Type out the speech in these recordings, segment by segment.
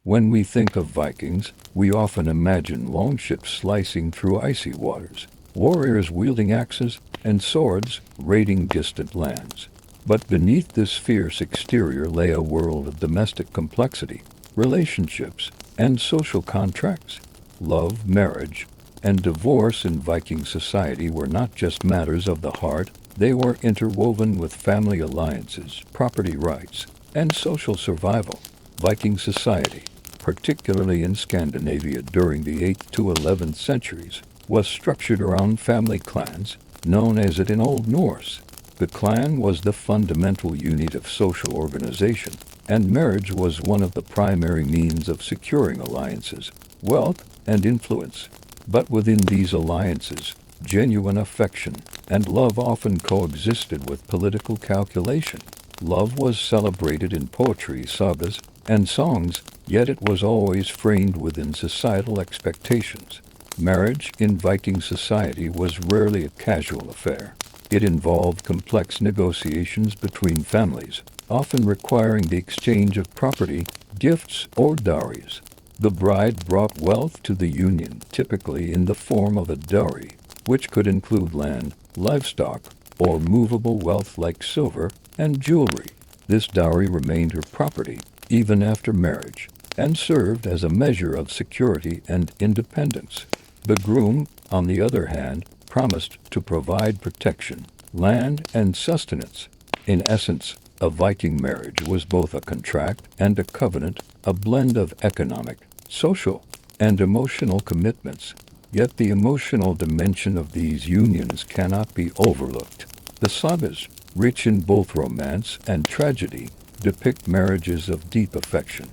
When we think of Vikings, we often imagine longships slicing through icy waters, warriors wielding axes, and swords raiding distant lands. But beneath this fierce exterior lay a world of domestic complexity, relationships, and social contracts. Love, marriage, and divorce in Viking society were not just matters of the heart, they were interwoven with family alliances, property rights, and social survival. Viking society, particularly in Scandinavia during the 8th to 11th centuries, was structured around family clans, known as it in Old Norse. The clan was the fundamental unit of social organization, and marriage was one of the primary means of securing alliances, wealth, and influence. But within these alliances, genuine affection and love often coexisted with political calculation. Love was celebrated in poetry, sagas, and songs, yet it was always framed within societal expectations. Marriage in Viking society was rarely a casual affair. It involved complex negotiations between families, often requiring the exchange of property, gifts, or dowries. The bride brought wealth to the union, typically in the form of a dowry, which could include land, livestock, or movable wealth like silver and jewelry. This dowry remained her property even after marriage, and served as a measure of security and independence. The groom, on the other hand, promised to provide protection, land, and sustenance. In essence, a Viking marriage was both a contract and a covenant, a blend of economic, social, and emotional commitments. Yet the emotional dimension of these unions cannot be overlooked. The sagas, rich in both romance and tragedy, depict marriages of deep affection,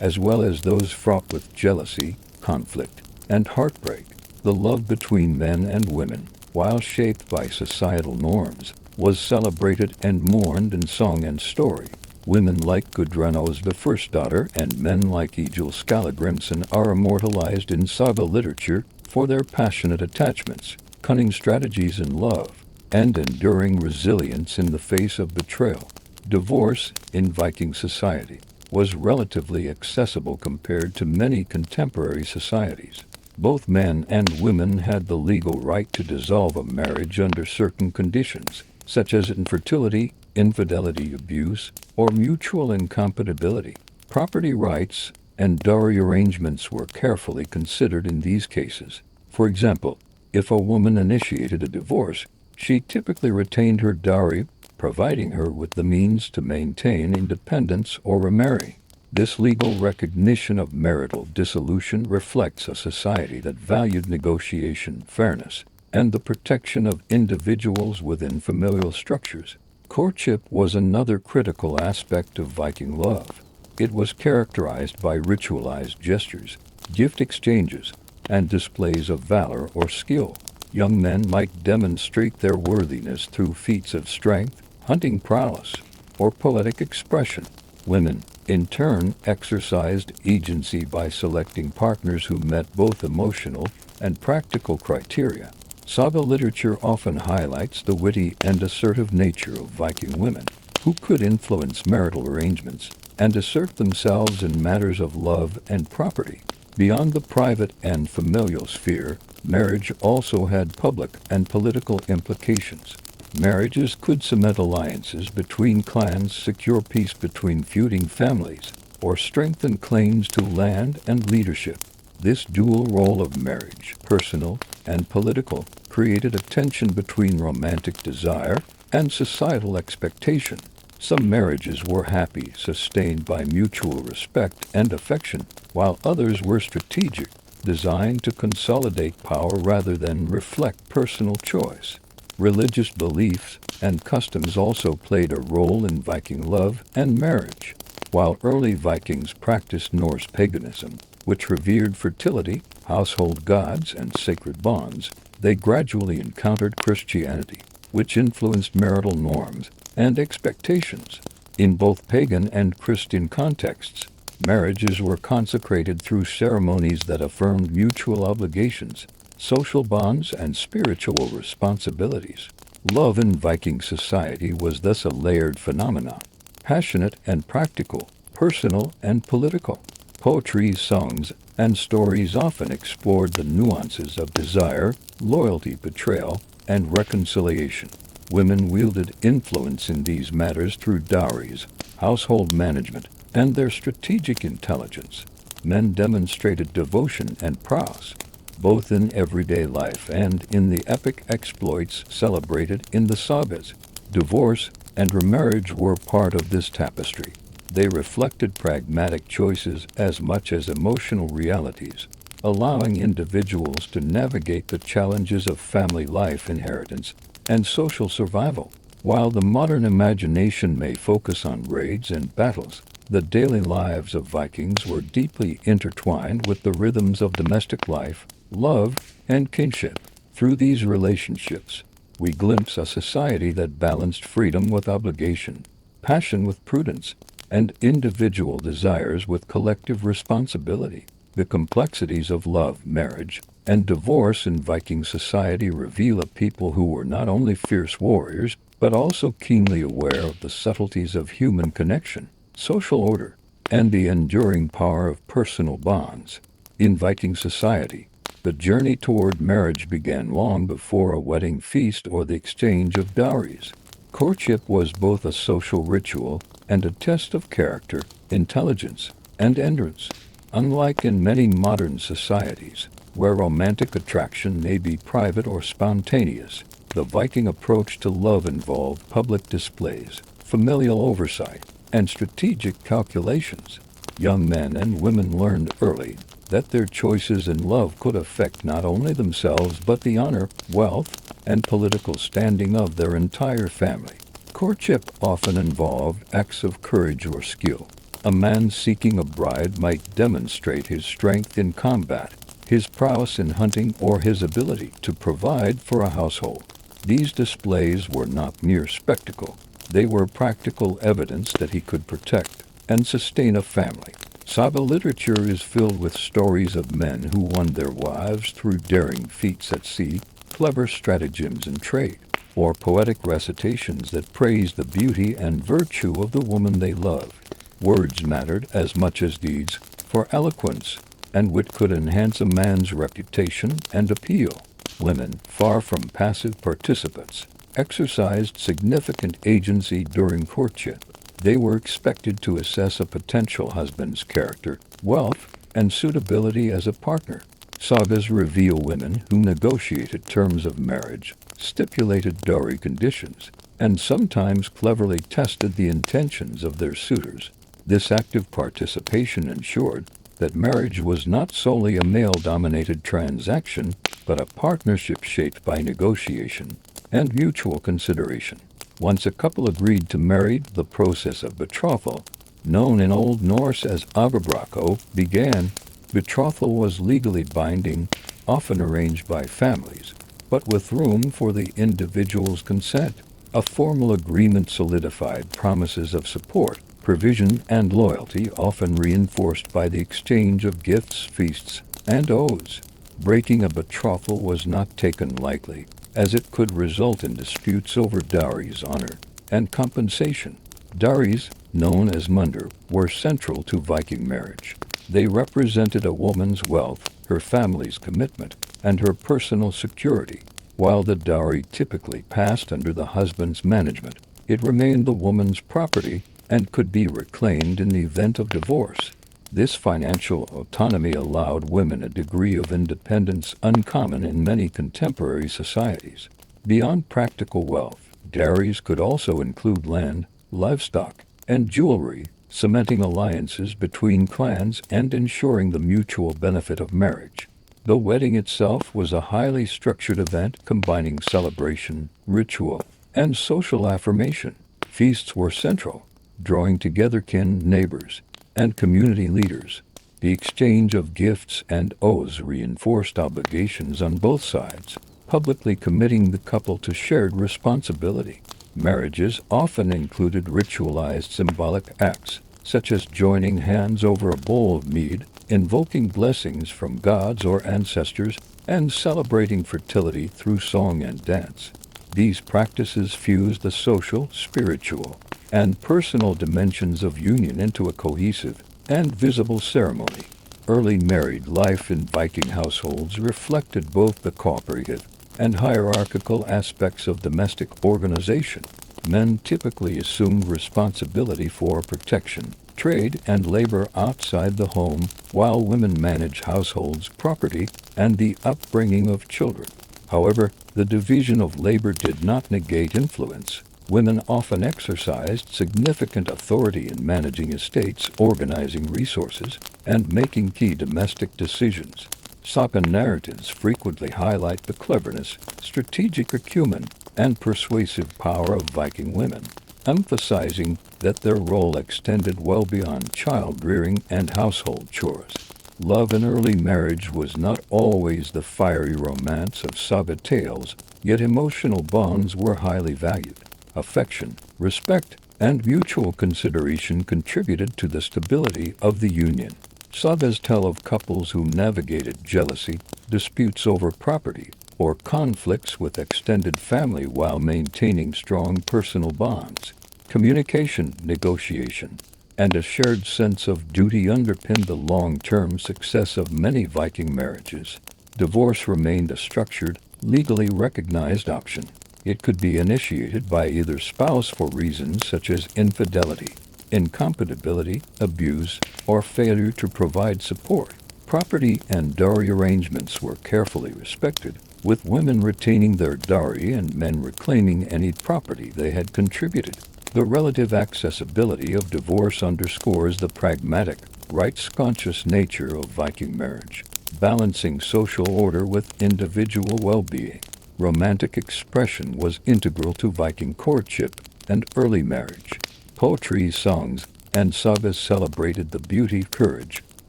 as well as those fraught with jealousy, conflict, and heartbreak. The love between men and women, while shaped by societal norms, was celebrated and mourned in song and story. Women like Gudrunn's the first daughter and men like Egil Skallagrimsson are immortalized in saga literature for their passionate attachments, cunning strategies in love, and enduring resilience in the face of betrayal. Divorce, in Viking society, was relatively accessible compared to many contemporary societies. Both men and women had the legal right to dissolve a marriage under certain conditions, such as infertility, infidelity, abuse, or mutual incompatibility. Property rights and dowry arrangements were carefully considered in these cases. For example, if a woman initiated a divorce, she typically retained her dowry, providing her with the means to maintain independence or remarry. This legal recognition of marital dissolution reflects a society that valued negotiation, fairness, and the protection of individuals within familial structures. Courtship was another critical aspect of Viking love. It was characterized by ritualized gestures, gift exchanges, and displays of valor or skill. Young men might demonstrate their worthiness through feats of strength, hunting prowess, or poetic expression. Women, in turn, exercised agency by selecting partners who met both emotional and practical criteria. Saga literature often highlights the witty and assertive nature of Viking women, who could influence marital arrangements and assert themselves in matters of love and property. Beyond the private and familial sphere, marriage also had public and political implications. Marriages could cement alliances between clans, secure peace between feuding families, or strengthen claims to land and leadership. This dual role of marriage, personal and political, created a tension between romantic desire and societal expectation. Some marriages were happy, sustained by mutual respect and affection, while others were strategic, designed to consolidate power rather than reflect personal choice. Religious beliefs and customs also played a role in Viking love and marriage. While early Vikings practiced Norse paganism, which revered fertility, household gods, and sacred bonds, they gradually encountered Christianity, which influenced marital norms and expectations. In both pagan and Christian contexts, marriages were consecrated through ceremonies that affirmed mutual obligations, social bonds, and spiritual responsibilities. Love in Viking society was thus a layered phenomenon, passionate and practical, personal and political. Poetry, songs, and stories often explored the nuances of desire, loyalty, betrayal, and reconciliation. Women wielded influence in these matters through dowries, household management, and their strategic intelligence. Men demonstrated devotion and prowess, both in everyday life and in the epic exploits celebrated in the sagas. Divorce and remarriage were part of this tapestry. They reflected pragmatic choices as much as emotional realities, allowing individuals to navigate the challenges of family life, inheritance, and social survival. While the modern imagination may focus on raids and battles, the daily lives of Vikings were deeply intertwined with the rhythms of domestic life, love, and kinship. Through these relationships, we glimpse a society that balanced freedom with obligation, passion with prudence, and individual desires with collective responsibility. The complexities of love, marriage, and divorce in Viking society reveal a people who were not only fierce warriors, but also keenly aware of the subtleties of human connection, social order, and the enduring power of personal bonds. In Viking society, the journey toward marriage began long before a wedding feast or the exchange of dowries. Courtship was both a social ritual and a test of character, intelligence, and endurance. Unlike in many modern societies, where romantic attraction may be private or spontaneous, the Viking approach to love involved public displays, familial oversight, and strategic calculations. Young men and women learned early that their choices in love could affect not only themselves but the honor, wealth, and political standing of their entire family. Courtship often involved acts of courage or skill. A man seeking a bride might demonstrate his strength in combat, his prowess in hunting, or his ability to provide for a household. These displays were not mere spectacle. They were practical evidence that he could protect and sustain a family. Saga literature is filled with stories of men who won their wives through daring feats at sea, clever stratagems in trade, or poetic recitations that praised the beauty and virtue of the woman they loved. Words mattered as much as deeds, for eloquence and wit could enhance a man's reputation and appeal. Women, far from passive participants, exercised significant agency during courtship. They were expected to assess a potential husband's character, wealth, and suitability as a partner. Sagas reveal women who negotiated terms of marriage, stipulated dowry conditions, and sometimes cleverly tested the intentions of their suitors. This active participation ensured that marriage was not solely a male-dominated transaction, but a partnership shaped by negotiation and mutual consideration. Once a couple agreed to marry, the process of betrothal, known in Old Norse as agabrako, began. Betrothal was legally binding, often arranged by families, but with room for the individual's consent. A formal agreement solidified promises of support, provision, and loyalty, often reinforced by the exchange of gifts, feasts, and oaths. Breaking a betrothal was not taken lightly, as it could result in disputes over dowries, honor, and compensation. Dowries, known as munder, were central to Viking marriage. They represented a woman's wealth, her family's commitment, and her personal security. While the dowry typically passed under the husband's management, it remained the woman's property and could be reclaimed in the event of divorce. This financial autonomy allowed women a degree of independence uncommon in many contemporary societies. Beyond practical wealth, dowries could also include land, livestock, and jewelry, cementing alliances between clans and ensuring the mutual benefit of marriage. The wedding itself was a highly structured event combining celebration, ritual, and social affirmation. Feasts were central, drawing together kin, neighbors, and community leaders. The exchange of gifts and oaths reinforced obligations on both sides, publicly committing the couple to shared responsibility. Marriages often included ritualized symbolic acts, such as joining hands over a bowl of mead, invoking blessings from gods or ancestors, and celebrating fertility through song and dance. These practices fused the social, spiritual, and personal dimensions of union into a cohesive, and visible ceremony. Early married life in Viking households reflected both the cooperative and hierarchical aspects of domestic organization. Men typically assumed responsibility for protection, trade, and labor outside the home, while women managed households, property, and the upbringing of children. However, the division of labor did not negate influence. Women often exercised significant authority in managing estates, organizing resources, and making key domestic decisions. Saga narratives frequently highlight the cleverness, strategic acumen, and persuasive power of Viking women, emphasizing that their role extended well beyond child-rearing and household chores. Love in early marriage was not always the fiery romance of saga tales, yet emotional bonds were highly valued. Affection, respect, and mutual consideration contributed to the stability of the union. Sagas tell of couples who navigated jealousy, disputes over property, or conflicts with extended family while maintaining strong personal bonds. Communication, negotiation, and a shared sense of duty underpinned the long-term success of many Viking marriages. Divorce remained a structured, legally recognized option. It could be initiated by either spouse for reasons such as infidelity, incompatibility, abuse, or failure to provide support. Property and dowry arrangements were carefully respected, with women retaining their dowry and men reclaiming any property they had contributed. The relative accessibility of divorce underscores the pragmatic, rights-conscious nature of Viking marriage, balancing social order with individual well-being. Romantic expression was integral to Viking courtship and early marriage. Poetry, songs, and sagas celebrated the beauty, courage,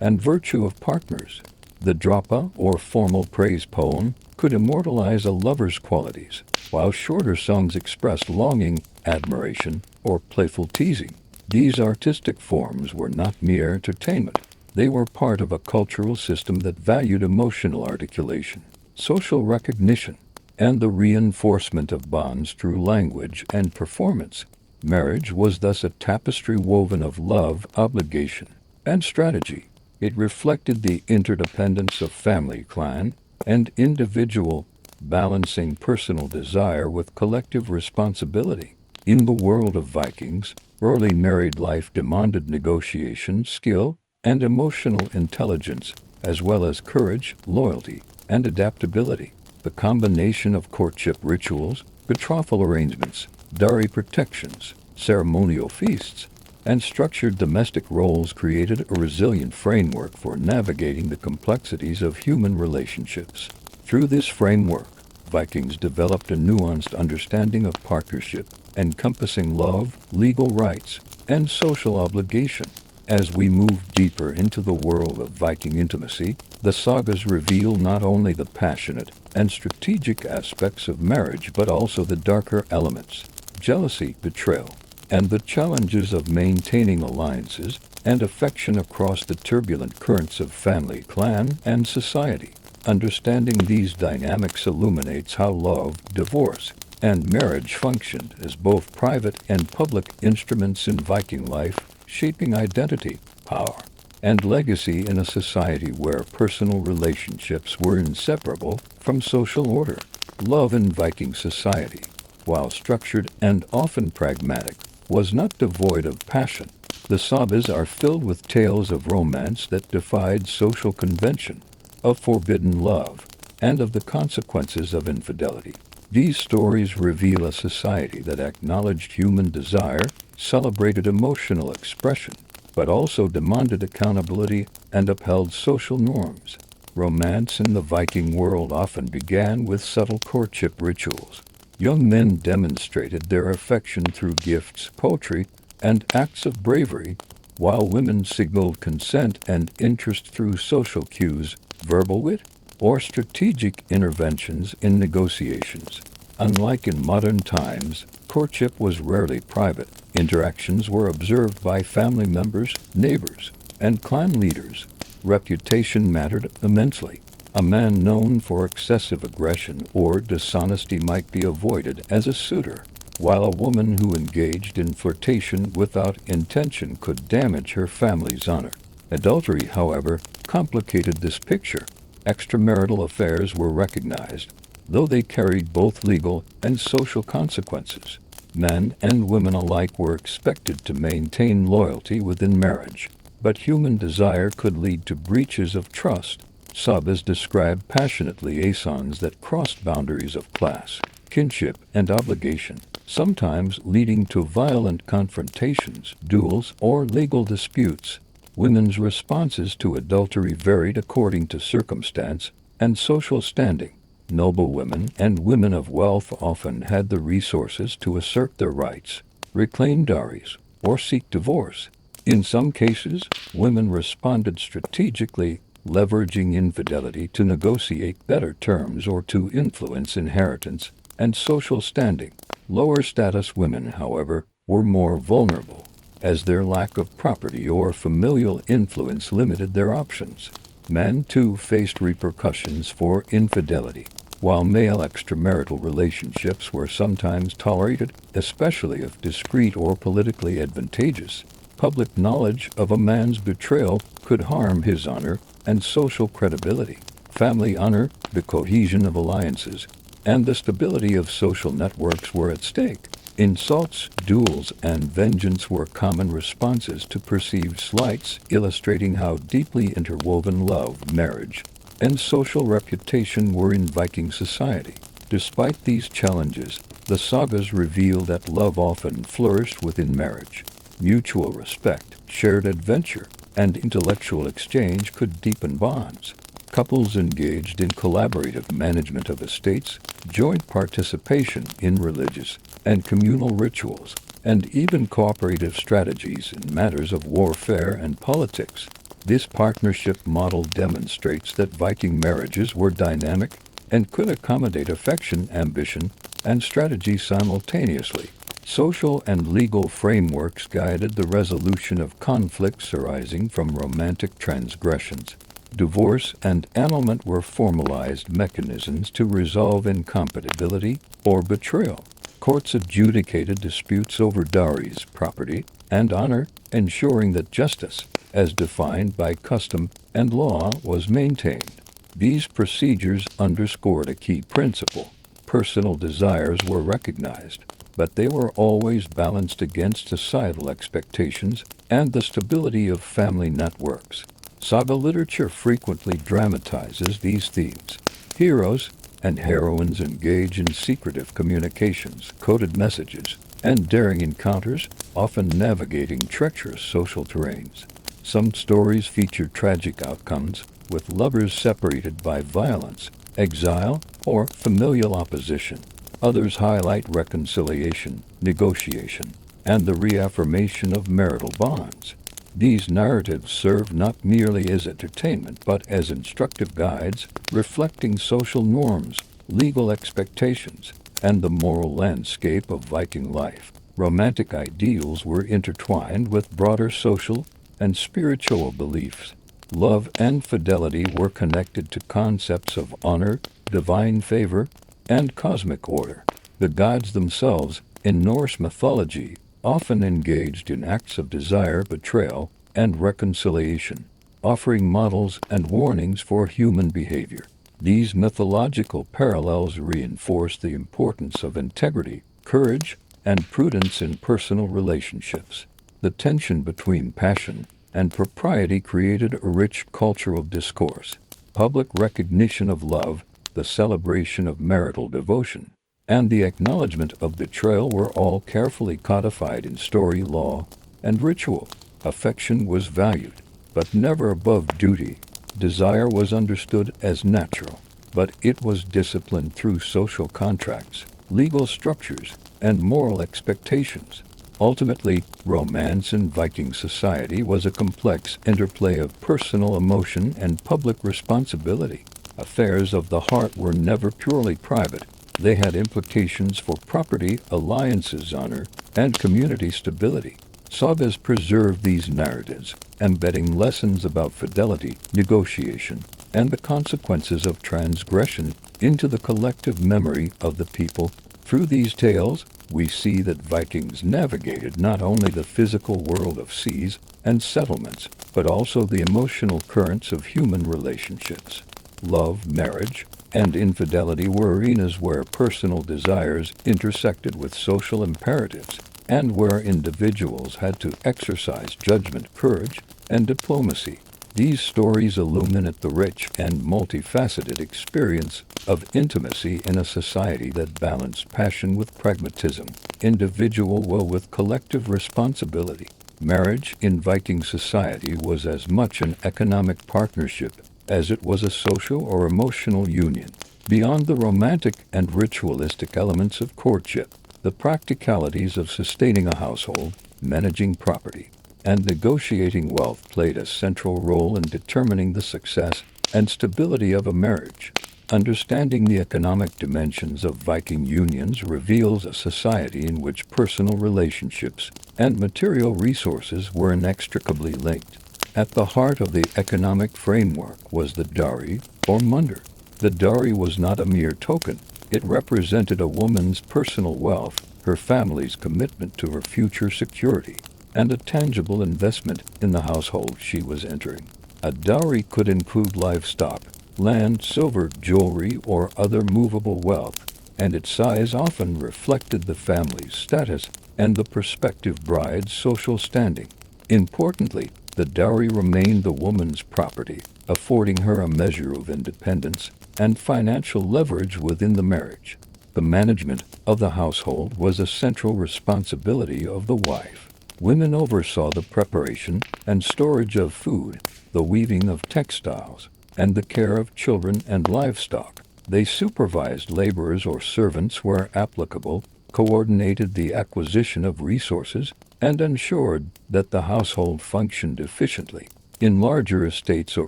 and virtue of partners. The drapa, or formal praise poem, could immortalize a lover's qualities, while shorter songs expressed longing, admiration, or playful teasing. These artistic forms were not mere entertainment. They were part of a cultural system that valued emotional articulation, social recognition, and the reinforcement of bonds through language and performance. Marriage was thus a tapestry woven of love, obligation, and strategy. It reflected the interdependence of family, clan, and individual, balancing personal desire with collective responsibility. In the world of Vikings, early married life demanded negotiation, skill, and emotional intelligence, as well as courage, loyalty, and adaptability. The combination of courtship rituals, betrothal arrangements, dowry protections, ceremonial feasts, and structured domestic roles created a resilient framework for navigating the complexities of human relationships. Through this framework, Vikings developed a nuanced understanding of partnership, encompassing love, legal rights, and social obligation. As we move deeper into the world of Viking intimacy, the sagas reveal not only the passionate and strategic aspects of marriage but also the darker elements, jealousy, betrayal, and the challenges of maintaining alliances and affection across the turbulent currents of family, clan, and society. Understanding these dynamics illuminates how love, divorce, and marriage functioned as both private and public instruments in Viking life, shaping identity, power, and legacy in a society where personal relationships were inseparable from social order. Love in Viking society, while structured and often pragmatic, was not devoid of passion. The sagas are filled with tales of romance that defied social convention, of forbidden love, and of the consequences of infidelity. These stories reveal a society that acknowledged human desire, celebrated emotional expression, but also demanded accountability and upheld social norms. Romance in the Viking world often began with subtle courtship rituals. Young men demonstrated their affection through gifts, poetry, and acts of bravery, while women signaled consent and interest through social cues, verbal wit, or strategic interventions in negotiations. Unlike in modern times, courtship was rarely private. Interactions were observed by family members, neighbors, and clan leaders. Reputation mattered immensely. A man known for excessive aggression or dishonesty might be avoided as a suitor, while a woman who engaged in flirtation without intention could damage her family's honor. Adultery, however, complicated this picture. Extramarital affairs were recognized, though they carried both legal and social consequences. Men and women alike were expected to maintain loyalty within marriage, but human desire could lead to breaches of trust. Sagas described passionate liaisons that crossed boundaries of class, kinship, and obligation, sometimes leading to violent confrontations, duels, or legal disputes. Women's responses to adultery varied according to circumstance and social standing. Noble women and women of wealth often had the resources to assert their rights, reclaim dowries, or seek divorce. In some cases, women responded strategically, leveraging infidelity to negotiate better terms or to influence inheritance and social standing. Lower status women, however, were more vulnerable, as their lack of property or familial influence limited their options. Men, too, faced repercussions for infidelity. While male extramarital relationships were sometimes tolerated, especially if discreet or politically advantageous, public knowledge of a man's betrayal could harm his honor and social credibility. Family honor, the cohesion of alliances, and the stability of social networks were at stake. Insults, duels, and vengeance were common responses to perceived slights, illustrating how deeply interwoven love, marriage, and social reputation were in Viking society. Despite these challenges, the sagas reveal that love often flourished within marriage. Mutual respect, shared adventure, and intellectual exchange could deepen bonds. Couples engaged in collaborative management of estates, joint participation in religious and communal rituals, and even cooperative strategies in matters of warfare and politics. This partnership model demonstrates that Viking marriages were dynamic and could accommodate affection, ambition, and strategy simultaneously. Social and legal frameworks guided the resolution of conflicts arising from romantic transgressions. Divorce and annulment were formalized mechanisms to resolve incompatibility or betrayal. Courts adjudicated disputes over dowries, property, and honor, ensuring that justice, as defined by custom and law, was maintained. These procedures underscored a key principle. Personal desires were recognized, but they were always balanced against societal expectations and the stability of family networks. Saga literature frequently dramatizes these themes. Heroes and heroines engage in secretive communications, coded messages, and daring encounters, often navigating treacherous social terrains. Some stories feature tragic outcomes, with lovers separated by violence, exile, or familial opposition. Others highlight reconciliation, negotiation, and the reaffirmation of marital bonds. These narratives serve not merely as entertainment but as instructive guides, reflecting social norms, legal expectations, and the moral landscape of Viking life. Romantic ideals were intertwined with broader social and spiritual beliefs. Love and fidelity were connected to concepts of honor, divine favor, and cosmic order. The gods themselves, in Norse mythology, often engaged in acts of desire, betrayal, and reconciliation, offering models and warnings for human behavior. These mythological parallels reinforce the importance of integrity, courage, and prudence in personal relationships. The tension between passion and propriety created a rich cultural discourse. Public recognition of love, the celebration of marital devotion, and the acknowledgement of betrayal were all carefully codified in story, law, and ritual. Affection was valued, but never above duty. Desire was understood as natural, but it was disciplined through social contracts, legal structures, and moral expectations. Ultimately, romance in Viking society was a complex interplay of personal emotion and public responsibility. Affairs of the heart were never purely private. They had implications for property, alliances, honor, and community stability. Sagas preserve these narratives, embedding lessons about fidelity, negotiation, and the consequences of transgression into the collective memory of the people. Through these tales, we see that Vikings navigated not only the physical world of seas and settlements, but also the emotional currents of human relationships. Love, marriage, and infidelity were arenas where personal desires intersected with social imperatives, and where individuals had to exercise judgment, courage, and diplomacy. These stories illuminate the rich and multifaceted experience of intimacy in a society that balanced passion with pragmatism, individual will with collective responsibility. Marriage in Viking society was as much an economic partnership as it was a social or emotional union. Beyond the romantic and ritualistic elements of courtship, the practicalities of sustaining a household, managing property, and negotiating wealth played a central role in determining the success and stability of a marriage. Understanding the economic dimensions of Viking unions reveals a society in which personal relationships and material resources were inextricably linked. At the heart of the economic framework was the dowry, or munder. The dowry was not a mere token. It represented a woman's personal wealth, her family's commitment to her future security, and a tangible investment in the household she was entering. A dowry could include livestock, land, silver, jewelry, or other movable wealth, and its size often reflected the family's status and the prospective bride's social standing. Importantly, the dowry remained the woman's property, affording her a measure of independence and financial leverage within the marriage. The management of the household was a central responsibility of the wife. Women oversaw the preparation and storage of food, the weaving of textiles, and the care of children and livestock. They supervised laborers or servants where applicable, coordinated the acquisition of resources, and ensured that the household functioned efficiently. In larger estates or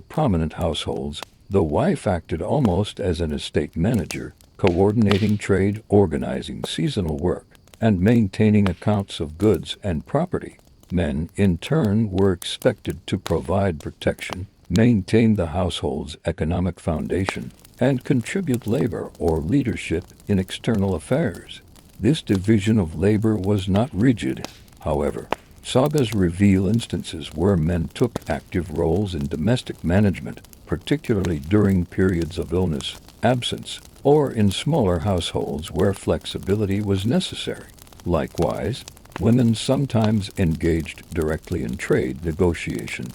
prominent households, the wife acted almost as an estate manager, coordinating trade, organizing seasonal work, and maintaining accounts of goods and property. Men, in turn, were expected to provide protection, maintain the household's economic foundation, and contribute labor or leadership in external affairs. This division of labor was not rigid, however. Sagas reveal instances where men took active roles in domestic management, particularly during periods of illness, absence, or in smaller households where flexibility was necessary. Likewise, women sometimes engaged directly in trade negotiation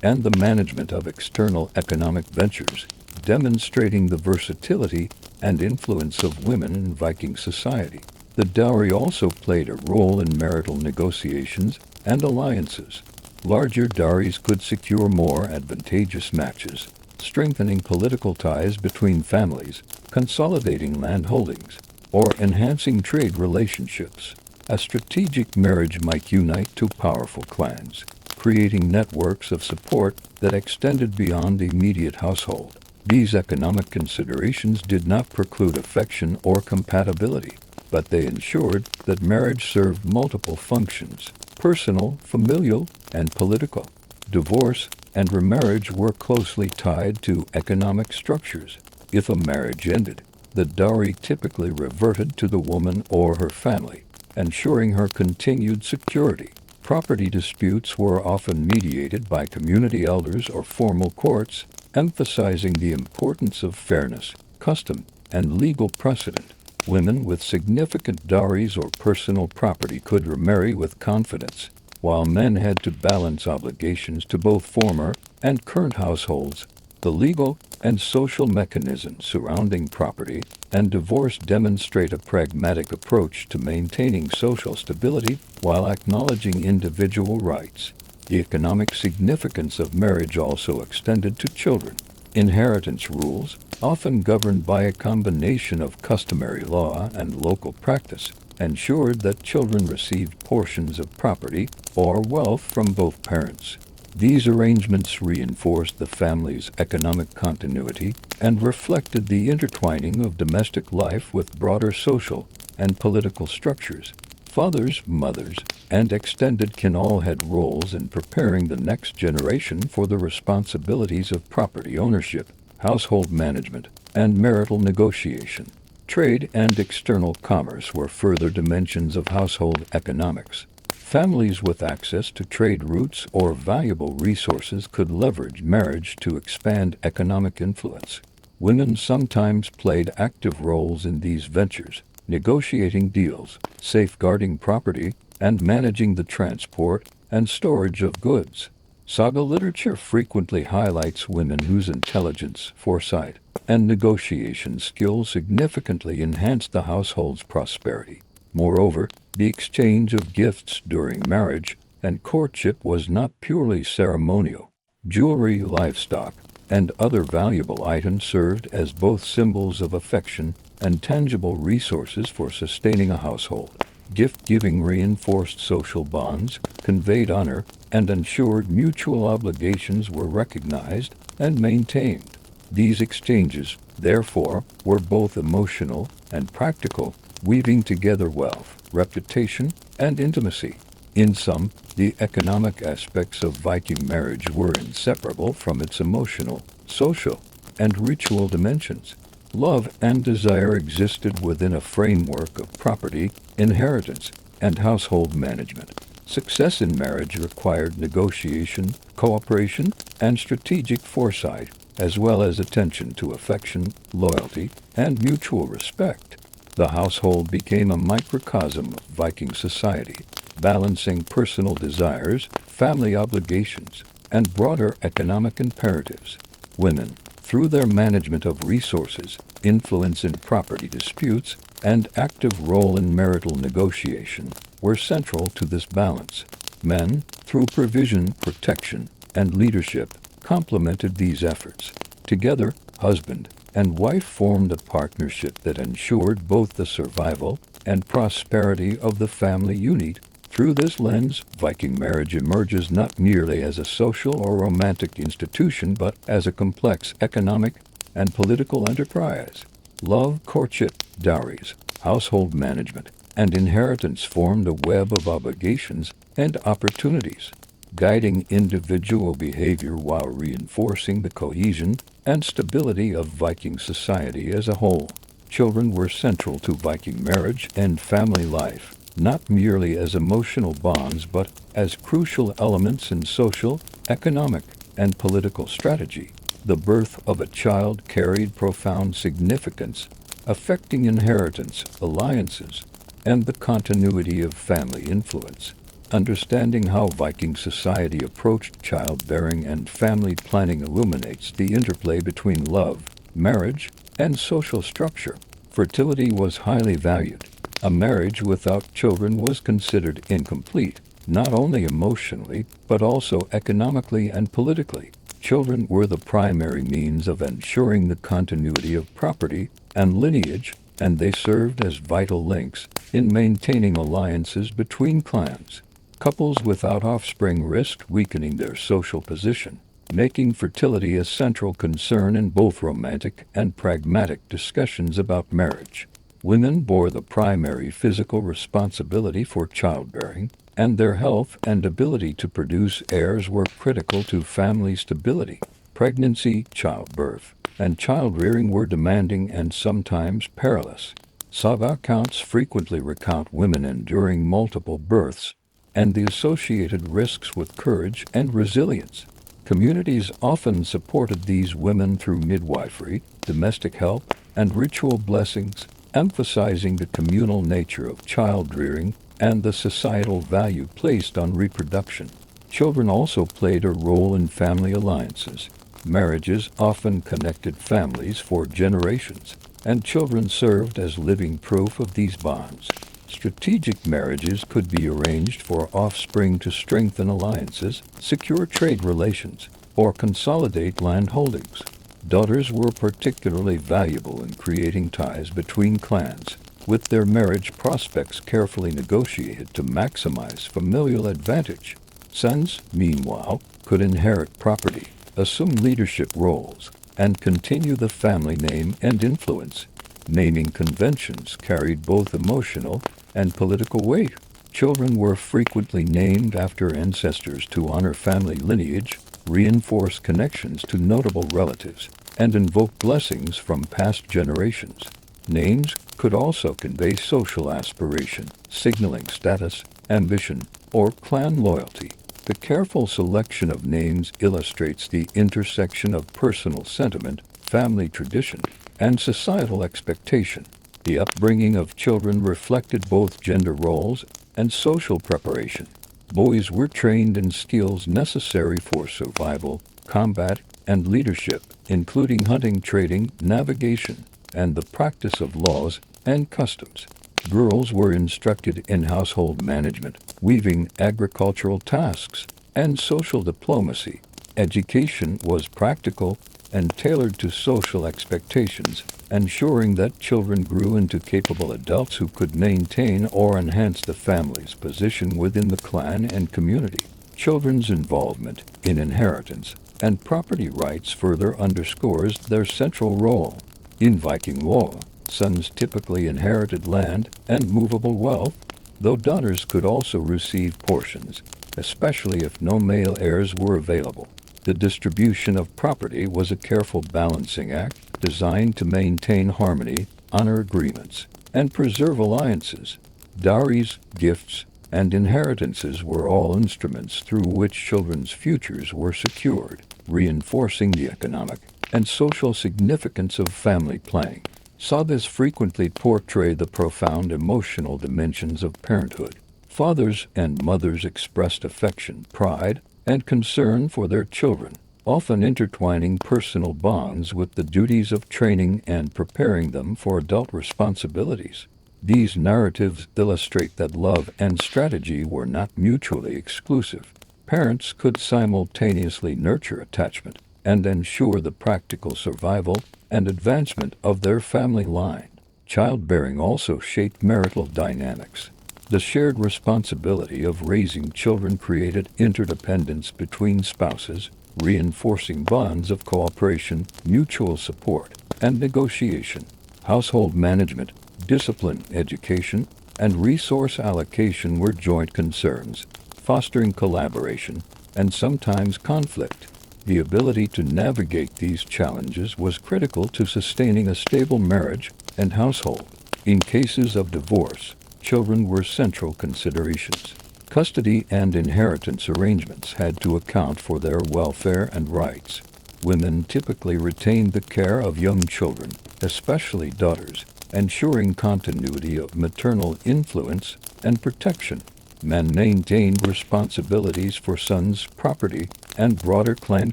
and the management of external economic ventures, demonstrating the versatility and influence of women in Viking society. The dowry also played a role in marital negotiations and alliances. Larger dowries could secure more advantageous matches, strengthening political ties between families, consolidating land holdings, or enhancing trade relationships. A strategic marriage might unite two powerful clans, creating networks of support that extended beyond the immediate household. These economic considerations did not preclude affection or compatibility, but they ensured that marriage served multiple functions: personal, familial, and political. Divorce and remarriage were closely tied to economic structures. If a marriage ended, the dowry typically reverted to the woman or her family, ensuring her continued security. Property disputes were often mediated by community elders or formal courts, emphasizing the importance of fairness, custom, and legal precedent. Women with significant dowries or personal property could remarry with confidence, while men had to balance obligations to both former and current households. The legal and social mechanisms surrounding property and divorce demonstrate a pragmatic approach to maintaining social stability while acknowledging individual rights. The economic significance of marriage also extended to children. Inheritance rules, often governed by a combination of customary law and local practice, ensured that children received portions of property or wealth from both parents. These arrangements reinforced the family's economic continuity and reflected the intertwining of domestic life with broader social and political structures. Fathers, mothers, and extended kin all had roles in preparing the next generation for the responsibilities of property ownership, household management, and marital negotiation. Trade and external commerce were further dimensions of household economics. Families with access to trade routes or valuable resources could leverage marriage to expand economic influence. Women sometimes played active roles in these ventures, negotiating deals, safeguarding property, and managing the transport and storage of goods. Saga literature frequently highlights women whose intelligence, foresight, and negotiation skills significantly enhanced the household's prosperity. Moreover, the exchange of gifts during marriage and courtship was not purely ceremonial. Jewelry, livestock, and other valuable items served as both symbols of affection and tangible resources for sustaining a household. Gift-giving reinforced social bonds, conveyed honor, and ensured mutual obligations were recognized and maintained. These exchanges, therefore, were both emotional and practical, weaving together wealth, reputation, and intimacy. In sum, the economic aspects of Viking marriage were inseparable from its emotional, social, and ritual dimensions. Love and desire existed within a framework of property, inheritance, and household management. Success in marriage required negotiation, cooperation, and strategic foresight, as well as attention to affection, loyalty, and mutual respect. The household became a microcosm of Viking society, balancing personal desires, family obligations, and broader economic imperatives. Women, through their management of resources, influence in property disputes, and active role in marital negotiation, were central to this balance. Men, through provision, protection, and leadership, complemented these efforts. Together, husband and wife formed a partnership that ensured both the survival and prosperity of the family unit. Through this lens, Viking marriage emerges not merely as a social or romantic institution, but as a complex economic and political enterprise. Love, courtship, dowries, household management, and inheritance formed a web of obligations and opportunities, guiding individual behavior while reinforcing the cohesion and stability of Viking society as a whole. Children were central to Viking marriage and family life, not merely as emotional bonds but as crucial elements in social, economic, and political strategy. The birth of a child carried profound significance, affecting inheritance, alliances, and the continuity of family influence. Understanding how Viking society approached childbearing and family planning illuminates the interplay between love, marriage, and social structure. Fertility was highly valued. A marriage without children was considered incomplete, not only emotionally, but also economically and politically. Children were the primary means of ensuring the continuity of property and lineage, and they served as vital links in maintaining alliances between clans. Couples without offspring risked weakening their social position, making fertility a central concern in both romantic and pragmatic discussions about marriage. Women bore the primary physical responsibility for childbearing, and their health and ability to produce heirs were critical to family stability. Pregnancy, childbirth, and child-rearing were demanding and sometimes perilous. Saga accounts frequently recount women enduring multiple births and the associated risks with courage and resilience. Communities often supported these women through midwifery, domestic help, and ritual blessings, emphasizing the communal nature of child-rearing and the societal value placed on reproduction. Children also played a role in family alliances. Marriages often connected families for generations, and children served as living proof of these bonds. Strategic marriages could be arranged for offspring to strengthen alliances, secure trade relations, or consolidate land holdings. Daughters were particularly valuable in creating ties between clans, with their marriage prospects carefully negotiated to maximize familial advantage. Sons, meanwhile, could inherit property, assume leadership roles, and continue the family name and influence. Naming conventions carried both emotional and political weight. Children were frequently named after ancestors to honor family lineage, reinforce connections to notable relatives, and invoke blessings from past generations. Names could also convey social aspiration, signaling status, ambition, or clan loyalty. The careful selection of names illustrates the intersection of personal sentiment, family tradition, and societal expectation. The upbringing of children reflected both gender roles and social preparation. Boys were trained in skills necessary for survival, combat, and leadership, including hunting, trading, navigation, and the practice of laws and customs. Girls were instructed in household management, weaving, agricultural tasks, and social diplomacy. Education was practical and tailored to social expectations, ensuring that children grew into capable adults who could maintain or enhance the family's position within the clan and community. Children's involvement in inheritance and property rights further underscores their central role. In Viking law, sons typically inherited land and movable wealth, though daughters could also receive portions, especially if no male heirs were available. The distribution of property was a careful balancing act designed to maintain harmony, honor agreements, and preserve alliances. Dowries, gifts, and inheritances were all instruments through which children's futures were secured, reinforcing the economic and social significance of family planning. Sagas frequently portray the profound emotional dimensions of parenthood. Fathers and mothers expressed affection, pride, and concern for their children, often intertwining personal bonds with the duties of training and preparing them for adult responsibilities. These narratives illustrate that love and strategy were not mutually exclusive. Parents could simultaneously nurture attachment and ensure the practical survival and advancement of their family line. Childbearing also shaped marital dynamics. The shared responsibility of raising children created interdependence between spouses, reinforcing bonds of cooperation, mutual support, and negotiation. Household management, discipline, education, and resource allocation were joint concerns, fostering collaboration and sometimes conflict. The ability to navigate these challenges was critical to sustaining a stable marriage and household. In cases of divorce, children were central considerations. Custody and inheritance arrangements had to account for their welfare and rights. Women typically retained the care of young children, especially daughters, ensuring continuity of maternal influence and protection. Men maintained responsibilities for sons' property and broader clan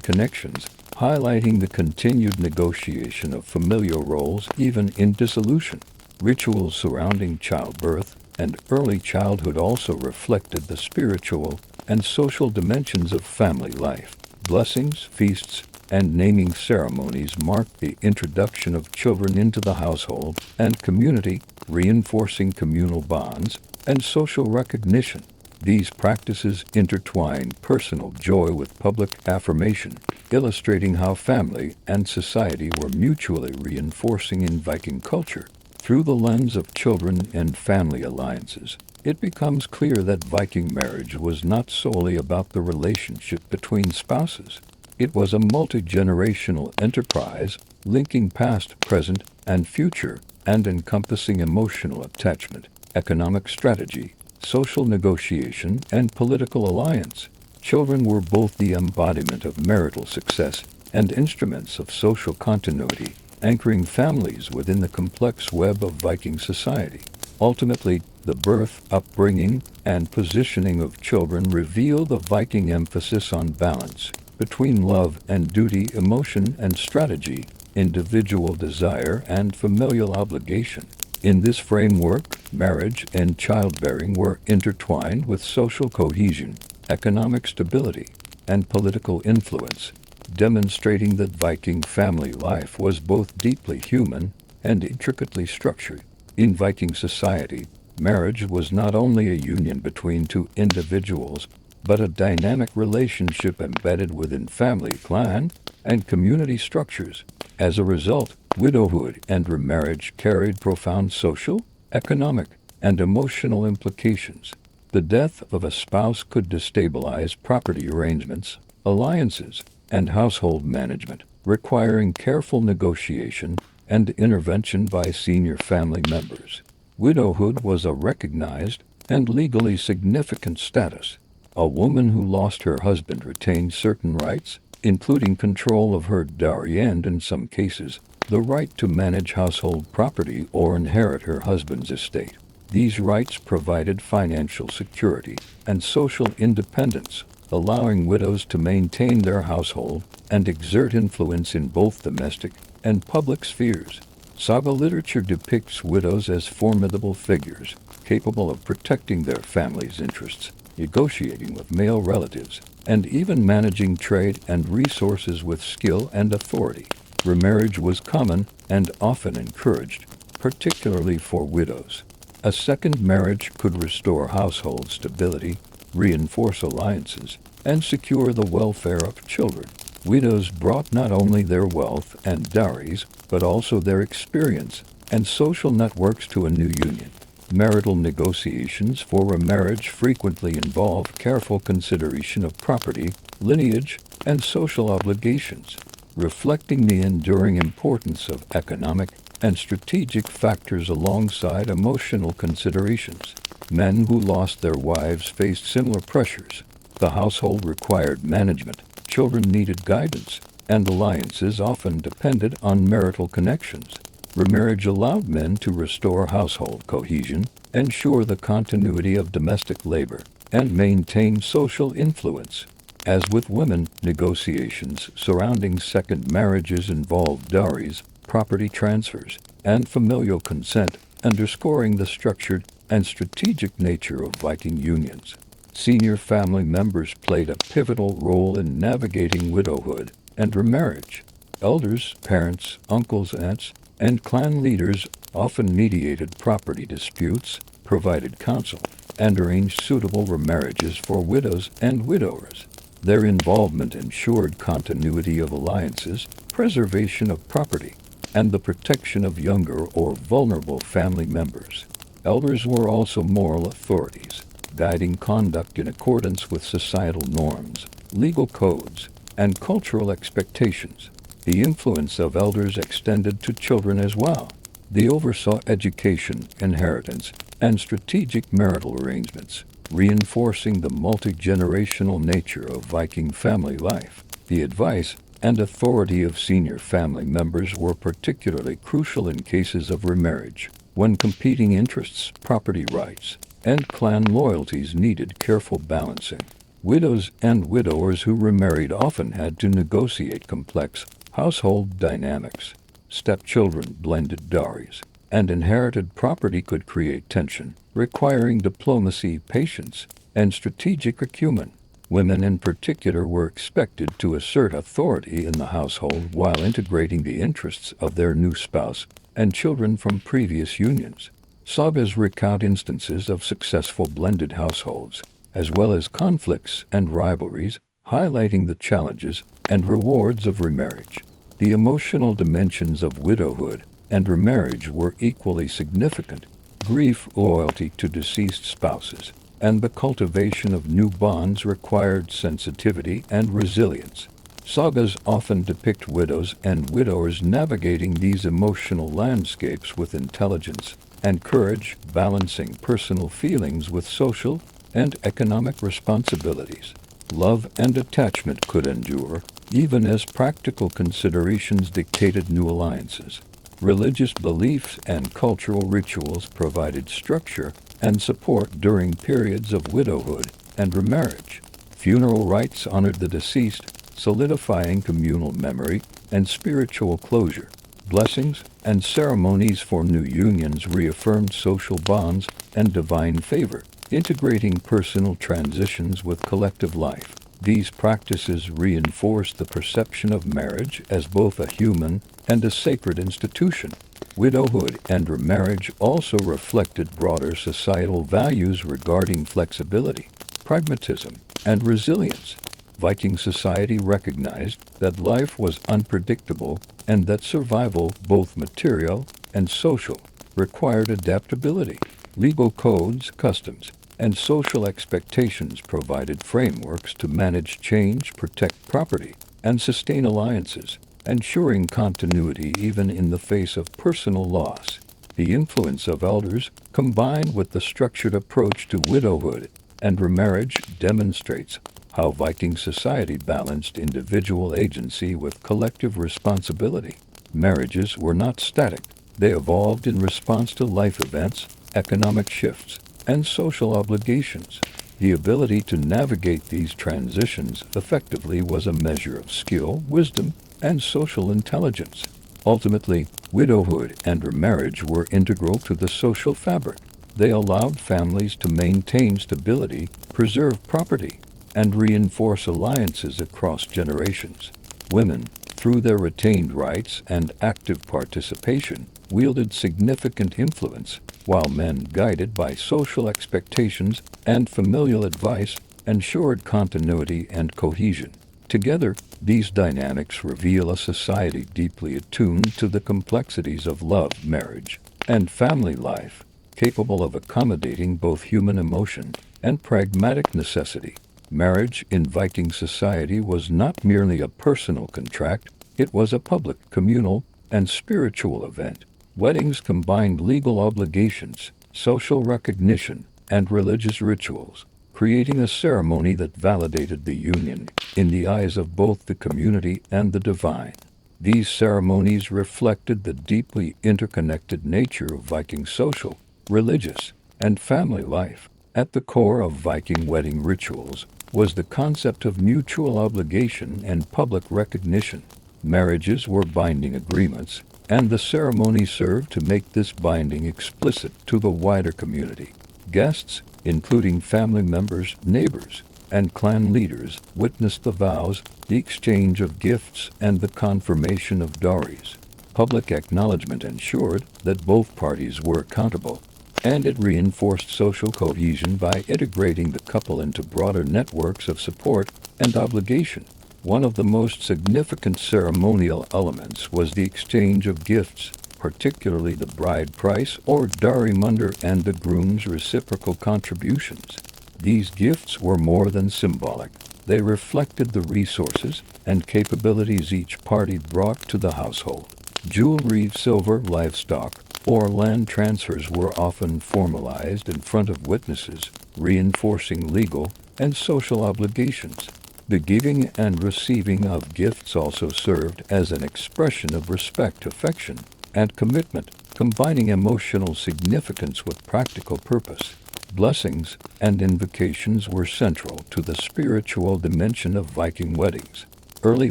connections, highlighting the continued negotiation of familial roles even in dissolution. Rituals surrounding childbirth and early childhood also reflected the spiritual and social dimensions of family life. Blessings, feasts, and naming ceremonies marked the introduction of children into the household and community, reinforcing communal bonds and social recognition. These practices intertwined personal joy with public affirmation, illustrating how family and society were mutually reinforcing in Viking culture. Through the lens of children and family alliances, it becomes clear that Viking marriage was not solely about the relationship between spouses. It was a multi-generational enterprise, linking past, present, and future, and encompassing emotional attachment, economic strategy, social negotiation, and political alliance. Children were both the embodiment of marital success and instruments of social continuity, anchoring families within the complex web of Viking society. Ultimately, the birth, upbringing, and positioning of children reveal the Viking emphasis on balance between love and duty, emotion and strategy, individual desire and familial obligation. In this framework, marriage and childbearing were intertwined with social cohesion, economic stability, and political influence, demonstrating that Viking family life was both deeply human and intricately structured. In Viking society, marriage was not only a union between two individuals, but a dynamic relationship embedded within family, clan, and community structures. As a result, widowhood and remarriage carried profound social, economic, and emotional implications. The death of a spouse could destabilize property arrangements, alliances, and household management, requiring careful negotiation and intervention by senior family members. Widowhood was a recognized and legally significant status. A woman who lost her husband retained certain rights, including control of her dowry and, in some cases, the right to manage household property or inherit her husband's estate. These rights provided financial security and social independence, allowing widows to maintain their household and exert influence in both domestic and public spheres. Saga literature depicts widows as formidable figures, capable of protecting their family's interests, negotiating with male relatives, and even managing trade and resources with skill and authority. Remarriage was common and often encouraged, particularly for widows. A second marriage could restore household stability, reinforce alliances, and secure the welfare of children. Widows brought not only their wealth and dowries, but also their experience and social networks to a new union. Marital negotiations for a marriage frequently involve careful consideration of property, lineage, and social obligations, reflecting the enduring importance of economic and strategic factors alongside emotional considerations. Men who lost their wives faced similar pressures. The household required management, children needed guidance, and alliances often depended on marital connections. Remarriage allowed men to restore household cohesion, ensure the continuity of domestic labor, and maintain social influence. As with women, negotiations surrounding second marriages involved dowries, property transfers, and familial consent, underscoring the structured and strategic nature of Viking unions. Senior family members played a pivotal role in navigating widowhood and remarriage. Elders, parents, uncles, aunts, and clan leaders often mediated property disputes, provided counsel, and arranged suitable remarriages for widows and widowers. Their involvement ensured continuity of alliances, preservation of property, and the protection of younger or vulnerable family members. Elders were also moral authorities, guiding conduct in accordance with societal norms, legal codes, and cultural expectations. The influence of elders extended to children as well. They oversaw education, inheritance, and strategic marital arrangements, reinforcing the multi-generational nature of Viking family life. The advice and authority of senior family members were particularly crucial in cases of remarriage, when competing interests, property rights, and clan loyalties needed careful balancing. Widows and widowers who remarried often had to negotiate complex household dynamics. Stepchildren, blended dowries, and inherited property could create tension, requiring diplomacy, patience, and strategic acumen. Women in particular were expected to assert authority in the household while integrating the interests of their new spouse and children from previous unions. Sagas recount instances of successful blended households, as well as conflicts and rivalries, highlighting the challenges and rewards of remarriage. The emotional dimensions of widowhood and remarriage were equally significant. Grief, loyalty to deceased spouses, and the cultivation of new bonds required sensitivity and resilience. Sagas often depict widows and widowers navigating these emotional landscapes with intelligence and courage, balancing personal feelings with social and economic responsibilities. Love and attachment could endure, even as practical considerations dictated new alliances. Religious beliefs and cultural rituals provided structure and support during periods of widowhood and remarriage. Funeral rites honored the deceased, solidifying communal memory and spiritual closure. Blessings and ceremonies for new unions reaffirmed social bonds and divine favor, integrating personal transitions with collective life. These practices reinforced the perception of marriage as both a human and a sacred institution. Widowhood and remarriage also reflected broader societal values regarding flexibility, pragmatism, and resilience. Viking society recognized that life was unpredictable and that survival, both material and social, required adaptability. Legal codes, customs, and social expectations provided frameworks to manage change, protect property, and sustain alliances. ensuring continuity even in the face of personal loss. The influence of elders, combined with the structured approach to widowhood and remarriage, demonstrates how Viking society balanced individual agency with collective responsibility. Marriages were not static. They evolved in response to life events, economic shifts, and social obligations. The ability to navigate these transitions effectively was a measure of skill, wisdom, and social intelligence. Ultimately, widowhood and remarriage were integral to the social fabric. They allowed families to maintain stability, preserve property, and reinforce alliances across generations. Women, through their retained rights and active participation, wielded significant influence, while men, guided by social expectations and familial advice, ensured continuity and cohesion. Together, these dynamics reveal a society deeply attuned to the complexities of love, marriage, and family life, capable of accommodating both human emotion and pragmatic necessity. Marriage in Viking society was not merely a personal contract, it was a public, communal, and spiritual event. Weddings combined legal obligations, social recognition, and religious rituals, creating a ceremony that validated the union in the eyes of both the community and the divine. These ceremonies reflected the deeply interconnected nature of Viking social, religious, and family life. At the core of Viking wedding rituals was the concept of mutual obligation and public recognition. Marriages were binding agreements, and the ceremony served to make this binding explicit to the wider community. Guests, including family members, neighbors, and clan leaders, witnessed the vows, the exchange of gifts, and the confirmation of dowries. Public acknowledgement ensured that both parties were accountable, and it reinforced social cohesion by integrating the couple into broader networks of support and obligation. One of the most significant ceremonial elements was the exchange of gifts, particularly the bride price or dowry and the groom's reciprocal contributions. These gifts were more than symbolic. They reflected the resources and capabilities each party brought to the household. Jewelry, silver, livestock, or land transfers were often formalized in front of witnesses, reinforcing legal and social obligations. The giving and receiving of gifts also served as an expression of respect, affection, and commitment, combining emotional significance with practical purpose. Blessings and invocations were central to the spiritual dimension of Viking weddings. Early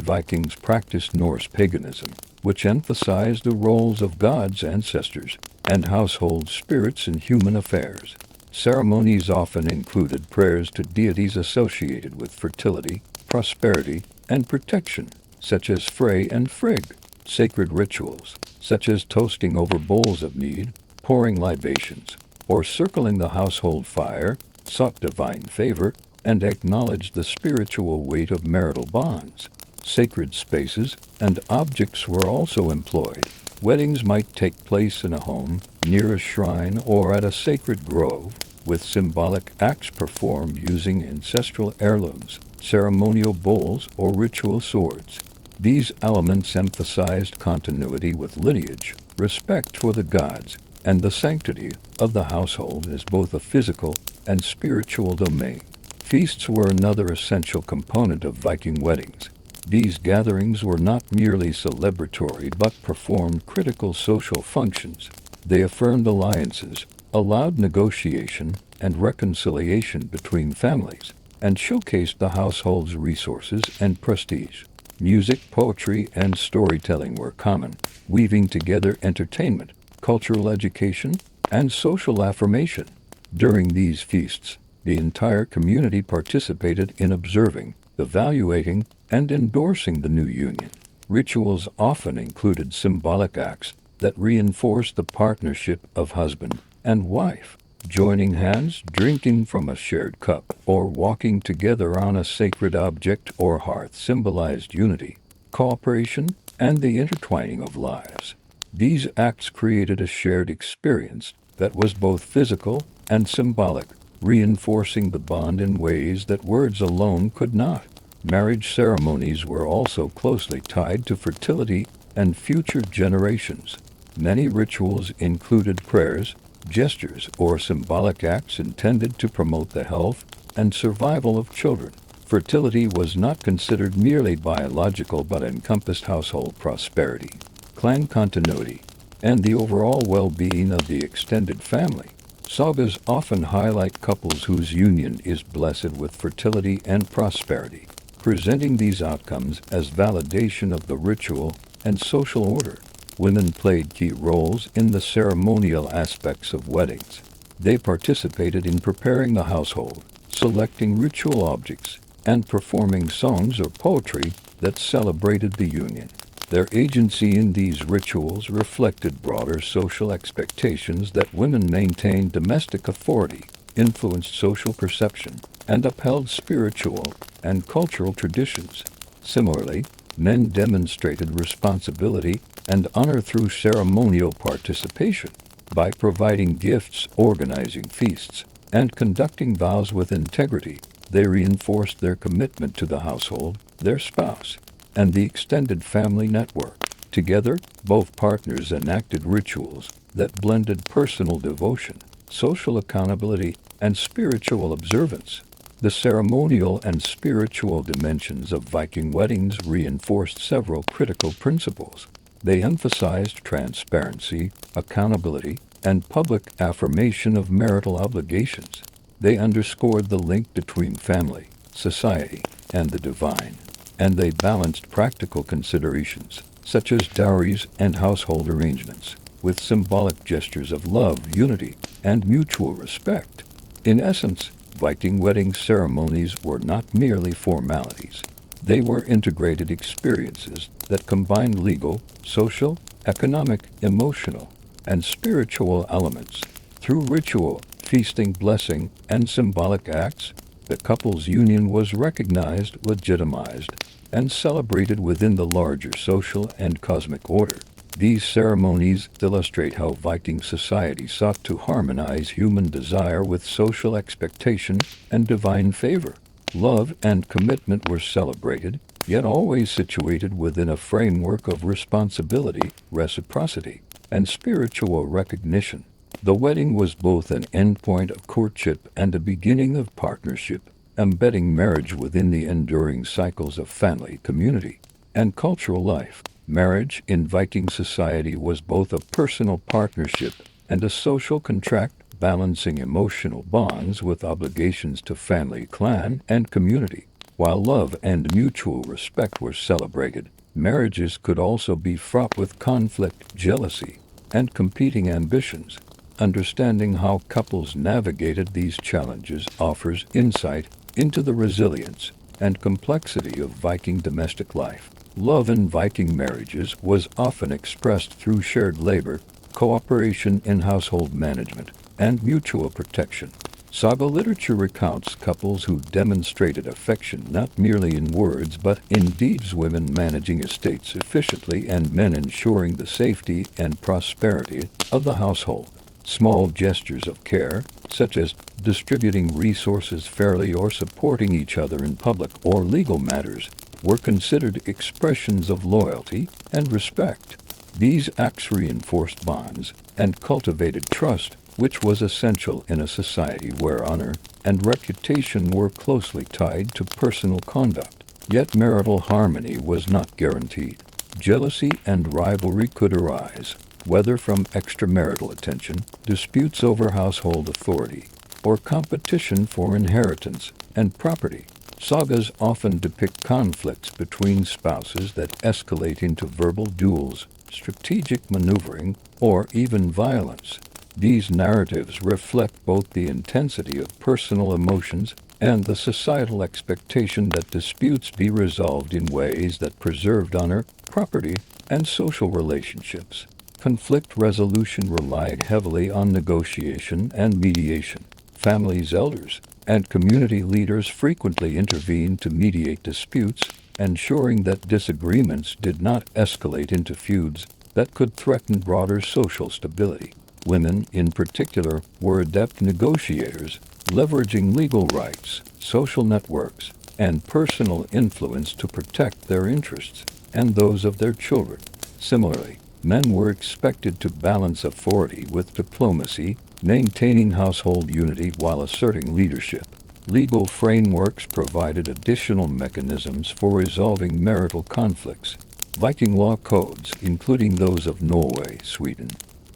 Vikings practiced Norse paganism, which emphasized the roles of gods, ancestors, and household spirits in human affairs. Ceremonies often included prayers to deities associated with fertility, prosperity, and protection, such as Frey and Frigg. Sacred rituals, such as toasting over bowls of mead, pouring libations, or circling the household fire, sought divine favor and acknowledged the spiritual weight of marital bonds. Sacred spaces and objects were also employed. Weddings might take place in a home, near a shrine, or at a sacred grove, with symbolic acts performed using ancestral heirlooms, ceremonial bowls, or ritual swords. These elements emphasized continuity with lineage, respect for the gods, and the sanctity of the household as both a physical and spiritual domain. Feasts were another essential component of Viking weddings. These gatherings were not merely celebratory but performed critical social functions. They affirmed alliances, allowed negotiation and reconciliation between families, and showcased the household's resources and prestige. Music, poetry, and storytelling were common, weaving together entertainment, cultural education, and social affirmation. During these feasts, the entire community participated in observing, evaluating, and endorsing the new union. Rituals often included symbolic acts that reinforced the partnership of husband and wife. Joining hands, drinking from a shared cup, or walking together on a sacred object or hearth symbolized unity, cooperation, and the intertwining of lives. These acts created a shared experience that was both physical and symbolic, reinforcing the bond in ways that words alone could not. Marriage ceremonies were also closely tied to fertility and future generations. Many rituals included prayers, gestures, or symbolic acts intended to promote the health and survival of children. Fertility was not considered merely biological but encompassed household prosperity, clan continuity, and the overall well-being of the extended family. Sagas often highlight couples whose union is blessed with fertility and prosperity, presenting these outcomes as validation of the ritual and social order. Women played key roles in the ceremonial aspects of weddings. They participated in preparing the household, selecting ritual objects, and performing songs or poetry that celebrated the union. Their agency in these rituals reflected broader social expectations that women maintained domestic authority, influenced social perception, and upheld spiritual and cultural traditions. Similarly, men demonstrated responsibility and honor through ceremonial participation. By providing gifts, organizing feasts, and conducting vows with integrity, they reinforced their commitment to the household, their spouse, and the extended family network. Together, both partners enacted rituals that blended personal devotion, social accountability, and spiritual observance. The ceremonial and spiritual dimensions of Viking weddings reinforced several critical principles. They emphasized transparency, accountability, and public affirmation of marital obligations. They underscored the link between family, society, and the divine, and they balanced practical considerations, such as dowries and household arrangements, with symbolic gestures of love, unity, and mutual respect. In essence, Viking wedding ceremonies were not merely formalities. They were integrated experiences that combined legal, social, economic, emotional, and spiritual elements. Through ritual, feasting, blessing, and symbolic acts, the couple's union was recognized, legitimized, and celebrated within the larger social and cosmic order. These ceremonies illustrate how Viking society sought to harmonize human desire with social expectation and divine favor. Love and commitment were celebrated, yet always situated within a framework of responsibility, reciprocity, and spiritual recognition. The wedding was both an endpoint of courtship and a beginning of partnership, embedding marriage within the enduring cycles of family, community, and cultural life. Marriage in Viking society was both a personal partnership and a social contract, balancing emotional bonds with obligations to family, clan, and community. While love and mutual respect were celebrated, marriages could also be fraught with conflict, jealousy, and competing ambitions. Understanding how couples navigated these challenges offers insight into the resilience and complexity of Viking domestic life. Love in Viking marriages was often expressed through shared labor, cooperation in household management, and mutual protection. Saga literature recounts couples who demonstrated affection not merely in words but in deeds, women managing estates efficiently and men ensuring the safety and prosperity of the household. Small gestures of care, such as distributing resources fairly or supporting each other in public or legal matters, were considered expressions of loyalty and respect. These acts reinforced bonds and cultivated trust, which was essential in a society where honor and reputation were closely tied to personal conduct. Yet marital harmony was not guaranteed. Jealousy and rivalry could arise, whether from extramarital attention, disputes over household authority, or competition for inheritance and property. Sagas often depict conflicts between spouses that escalate into verbal duels, strategic maneuvering, or even violence. These narratives reflect both the intensity of personal emotions and the societal expectation that disputes be resolved in ways that preserved honor, property, and social relationships. Conflict resolution relied heavily on negotiation and mediation. Families, elders, and community leaders frequently intervened to mediate disputes, ensuring that disagreements did not escalate into feuds that could threaten broader social stability. Women, in particular, were adept negotiators, leveraging legal rights, social networks, and personal influence to protect their interests and those of their children. Similarly, men were expected to balance authority with diplomacy, maintaining household unity while asserting leadership. Legal frameworks provided additional mechanisms for resolving marital conflicts. Viking law codes, including those of Norway, Sweden,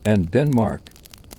and Denmark,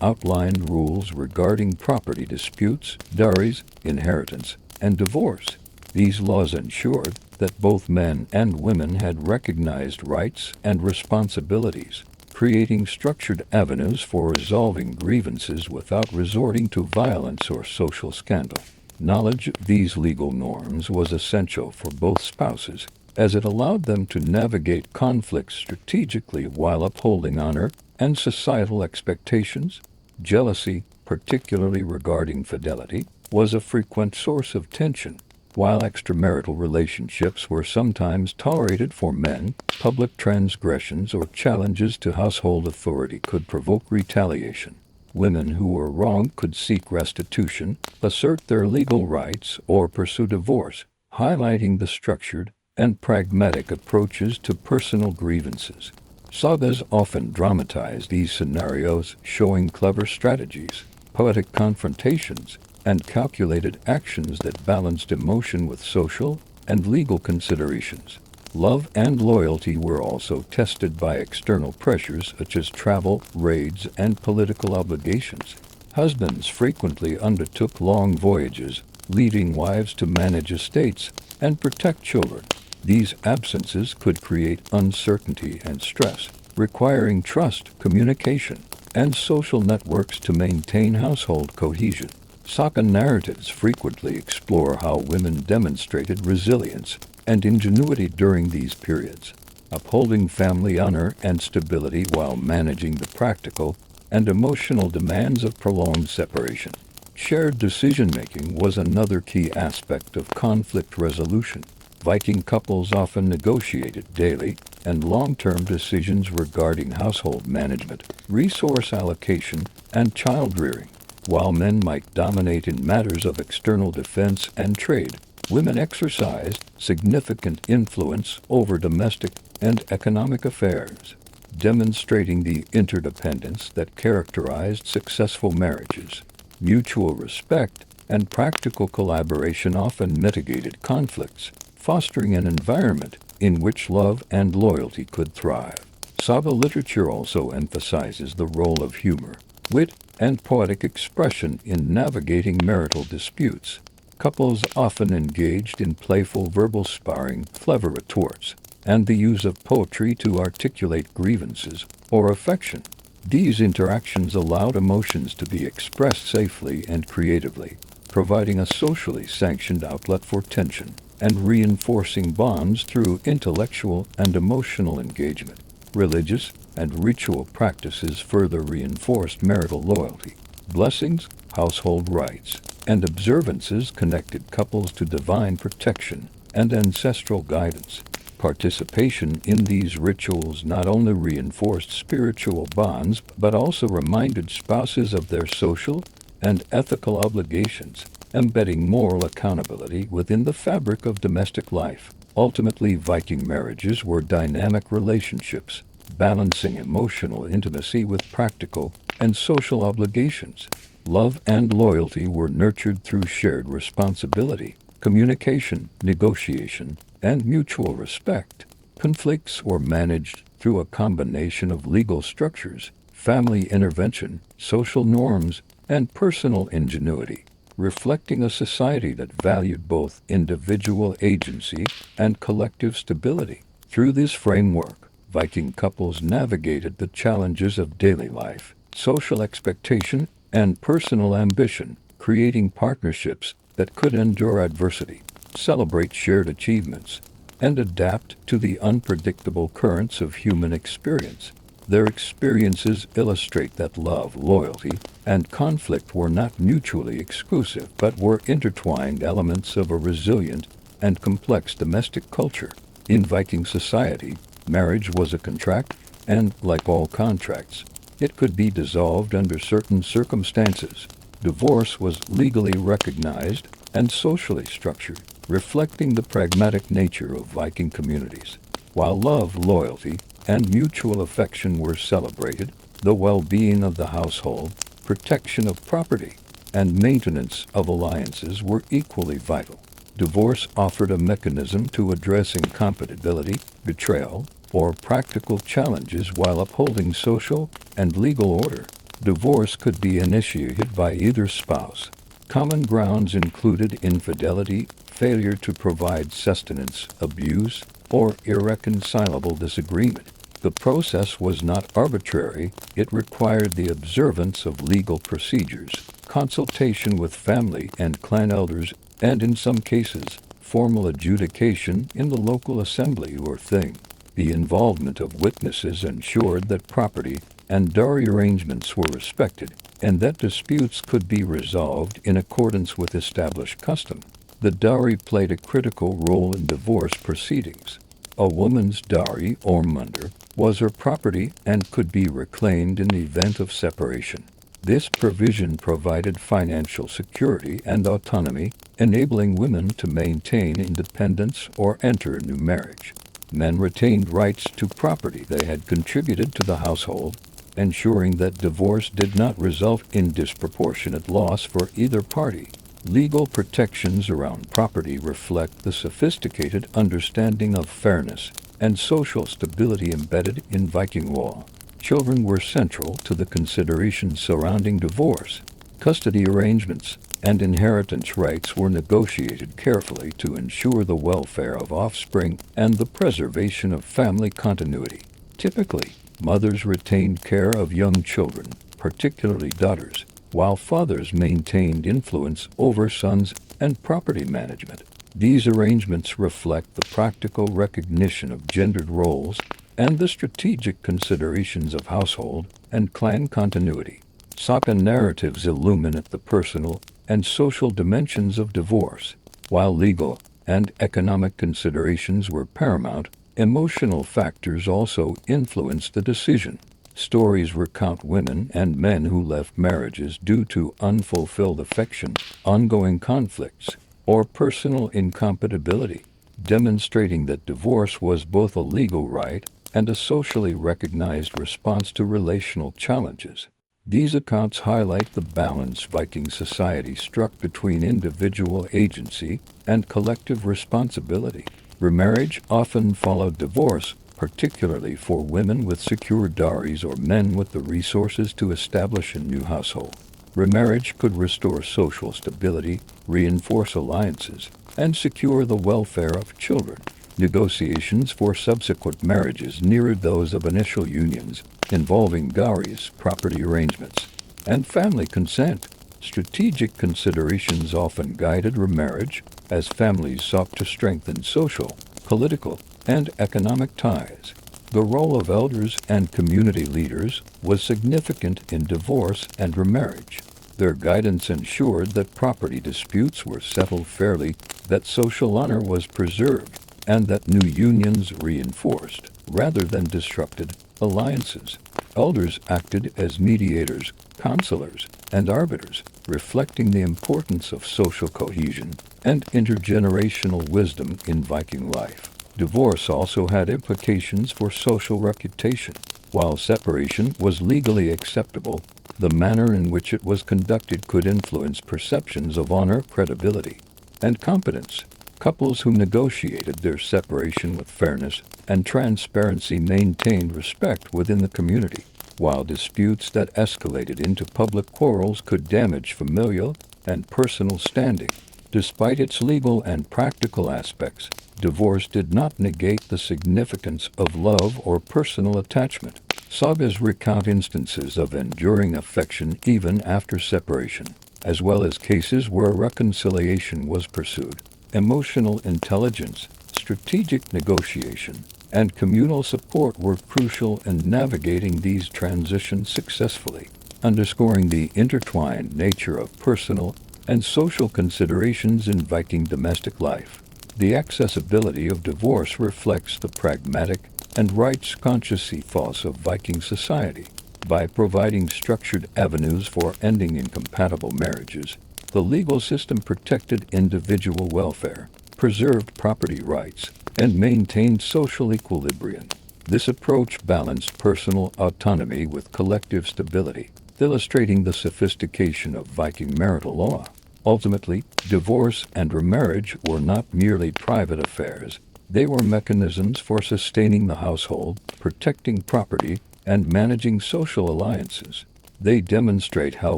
outlined rules regarding property disputes, dowries, inheritance, and divorce. These laws ensured that both men and women had recognized rights and responsibilities, creating structured avenues for resolving grievances without resorting to violence or social scandal. Knowledge of these legal norms was essential for both spouses, as it allowed them to navigate conflicts strategically while upholding honor and societal expectations. Jealousy, particularly regarding fidelity, was a frequent source of tension. While extramarital relationships were sometimes tolerated for men, public transgressions or challenges to household authority could provoke retaliation. Women who were wronged could seek restitution, assert their legal rights, or pursue divorce, highlighting the structured and pragmatic approaches to personal grievances. Sagas often dramatize these scenarios, showing clever strategies, poetic confrontations, and calculated actions that balanced emotion with social and legal considerations. Love and loyalty were also tested by external pressures such as travel, raids, and political obligations. Husbands frequently undertook long voyages, leaving wives to manage estates and protect children. These absences could create uncertainty and stress, requiring trust, communication, and social networks to maintain household cohesion. Saga narratives frequently explore how women demonstrated resilience and ingenuity during these periods, upholding family honor and stability while managing the practical and emotional demands of prolonged separation. Shared decision-making was another key aspect of conflict resolution. Viking couples often negotiated daily and long-term decisions regarding household management, resource allocation, and child-rearing. While men might dominate in matters of external defense and trade, women exercised significant influence over domestic and economic affairs, demonstrating the interdependence that characterized successful marriages. Mutual respect and practical collaboration often mitigated conflicts, fostering an environment in which love and loyalty could thrive. Saga literature also emphasizes the role of humor, wit, and poetic expression in navigating marital disputes. Couples often engaged in playful verbal sparring, clever retorts, and the use of poetry to articulate grievances or affection. These interactions allowed emotions to be expressed safely and creatively, providing a socially sanctioned outlet for tension and reinforcing bonds through intellectual and emotional engagement. Religious and ritual practices further reinforced marital loyalty. Blessings, household rites, and observances connected couples to divine protection and ancestral guidance. Participation in these rituals not only reinforced spiritual bonds but also reminded spouses of their social and ethical obligations, embedding moral accountability within the fabric of domestic life. Ultimately, Viking marriages were dynamic relationships, balancing emotional intimacy with practical and social obligations. Love and loyalty were nurtured through shared responsibility, communication, negotiation, and mutual respect. Conflicts were managed through a combination of legal structures, family intervention, social norms, and personal ingenuity, reflecting a society that valued both individual agency and collective stability. Through this framework, Viking couples navigated the challenges of daily life, social expectation, and personal ambition, creating partnerships that could endure adversity, celebrate shared achievements, and adapt to the unpredictable currents of human experience. Their experiences illustrate that love, loyalty, and conflict were not mutually exclusive but were intertwined elements of a resilient and complex domestic culture. In Viking society, marriage was a contract, and, like all contracts, it could be dissolved under certain circumstances. Divorce was legally recognized and socially structured, reflecting the pragmatic nature of Viking communities. While love, loyalty, and mutual affection were celebrated, the well-being of the household, protection of property, and maintenance of alliances were equally vital. Divorce offered a mechanism to address incompatibility, betrayal, or practical challenges while upholding social and legal order. Divorce could be initiated by either spouse. Common grounds included infidelity, failure to provide sustenance, abuse, or irreconcilable disagreement. The process was not arbitrary, it required the observance of legal procedures, consultation with family and clan elders, and in some cases, formal adjudication in the local assembly or thing. The involvement of witnesses ensured that property and dowry arrangements were respected, and that disputes could be resolved in accordance with established custom. The dowry played a critical role in divorce proceedings. A woman's dowry, or munder, was her property and could be reclaimed in the event of separation. This provision provided financial security and autonomy, enabling women to maintain independence or enter a new marriage. Men retained rights to property they had contributed to the household, ensuring that divorce did not result in disproportionate loss for either party. Legal protections around property reflect the sophisticated understanding of fairness and social stability embedded in Viking law. Children were central to the considerations surrounding divorce. Custody arrangements and inheritance rights were negotiated carefully to ensure the welfare of offspring and the preservation of family continuity. Typically, mothers retained care of young children, particularly daughters, while fathers maintained influence over sons and property management. These arrangements reflect the practical recognition of gendered roles and the strategic considerations of household and clan continuity. Saga narratives illuminate the personal and social dimensions of divorce. While legal and economic considerations were paramount, emotional factors also influenced the decision. Stories recount women and men who left marriages due to unfulfilled affection, ongoing conflicts, or personal incompatibility, demonstrating that divorce was both a legal right and a socially recognized response to relational challenges. These accounts highlight the balance Viking society struck between individual agency and collective responsibility. Remarriage often followed divorce, particularly for women with secure dowries or men with the resources to establish a new household. Remarriage could restore social stability, reinforce alliances, and secure the welfare of children. Negotiations for subsequent marriages mirrored those of initial unions, involving dowries, property arrangements, and family consent. Strategic considerations often guided remarriage as families sought to strengthen social, political, and economic ties. The role of elders and community leaders was significant in divorce and remarriage. Their guidance ensured that property disputes were settled fairly, that social honor was preserved, and that new unions reinforced, rather than disrupted, alliances. Elders acted as mediators, counselors, and arbiters, reflecting the importance of social cohesion and intergenerational wisdom in Viking life. Divorce also had implications for social reputation. While separation was legally acceptable, the manner in which it was conducted could influence perceptions of honor, credibility, and competence. Couples who negotiated their separation with fairness and transparency maintained respect within the community, while disputes that escalated into public quarrels could damage familial and personal standing. Despite its legal and practical aspects, divorce did not negate the significance of love or personal attachment. Sagas recount instances of enduring affection even after separation, as well as cases where reconciliation was pursued. Emotional intelligence, strategic negotiation, and communal support were crucial in navigating these transitions successfully, underscoring the intertwined nature of personal and social considerations in Viking domestic life. The accessibility of divorce reflects the pragmatic and rights-conscious ethos of Viking society. By providing structured avenues for ending incompatible marriages, the legal system protected individual welfare preserved property rights, and maintained social equilibrium. This approach balanced personal autonomy with collective stability, illustrating the sophistication of Viking marital law. Ultimately, divorce and remarriage were not merely private affairs. They were mechanisms for sustaining the household, protecting property, and managing social alliances. They demonstrate how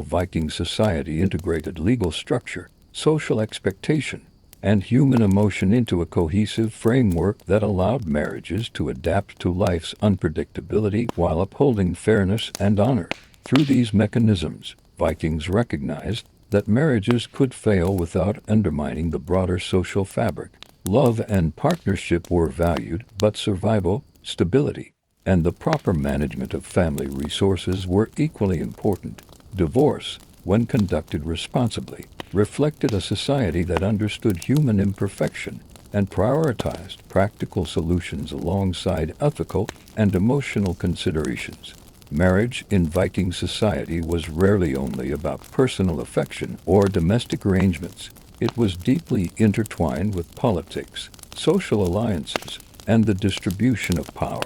Viking society integrated legal structure, social expectation, and human emotion into a cohesive framework that allowed marriages to adapt to life's unpredictability while upholding fairness and honor. Through these mechanisms, Vikings recognized that marriages could fail without undermining the broader social fabric. Love and partnership were valued, but survival, stability, and the proper management of family resources were equally important. Divorce, when conducted responsibly, reflected a society that understood human imperfection and prioritized practical solutions alongside ethical and emotional considerations. Marriage in Viking society was rarely only about personal affection or domestic arrangements. It was deeply intertwined with politics, social alliances, and the distribution of power.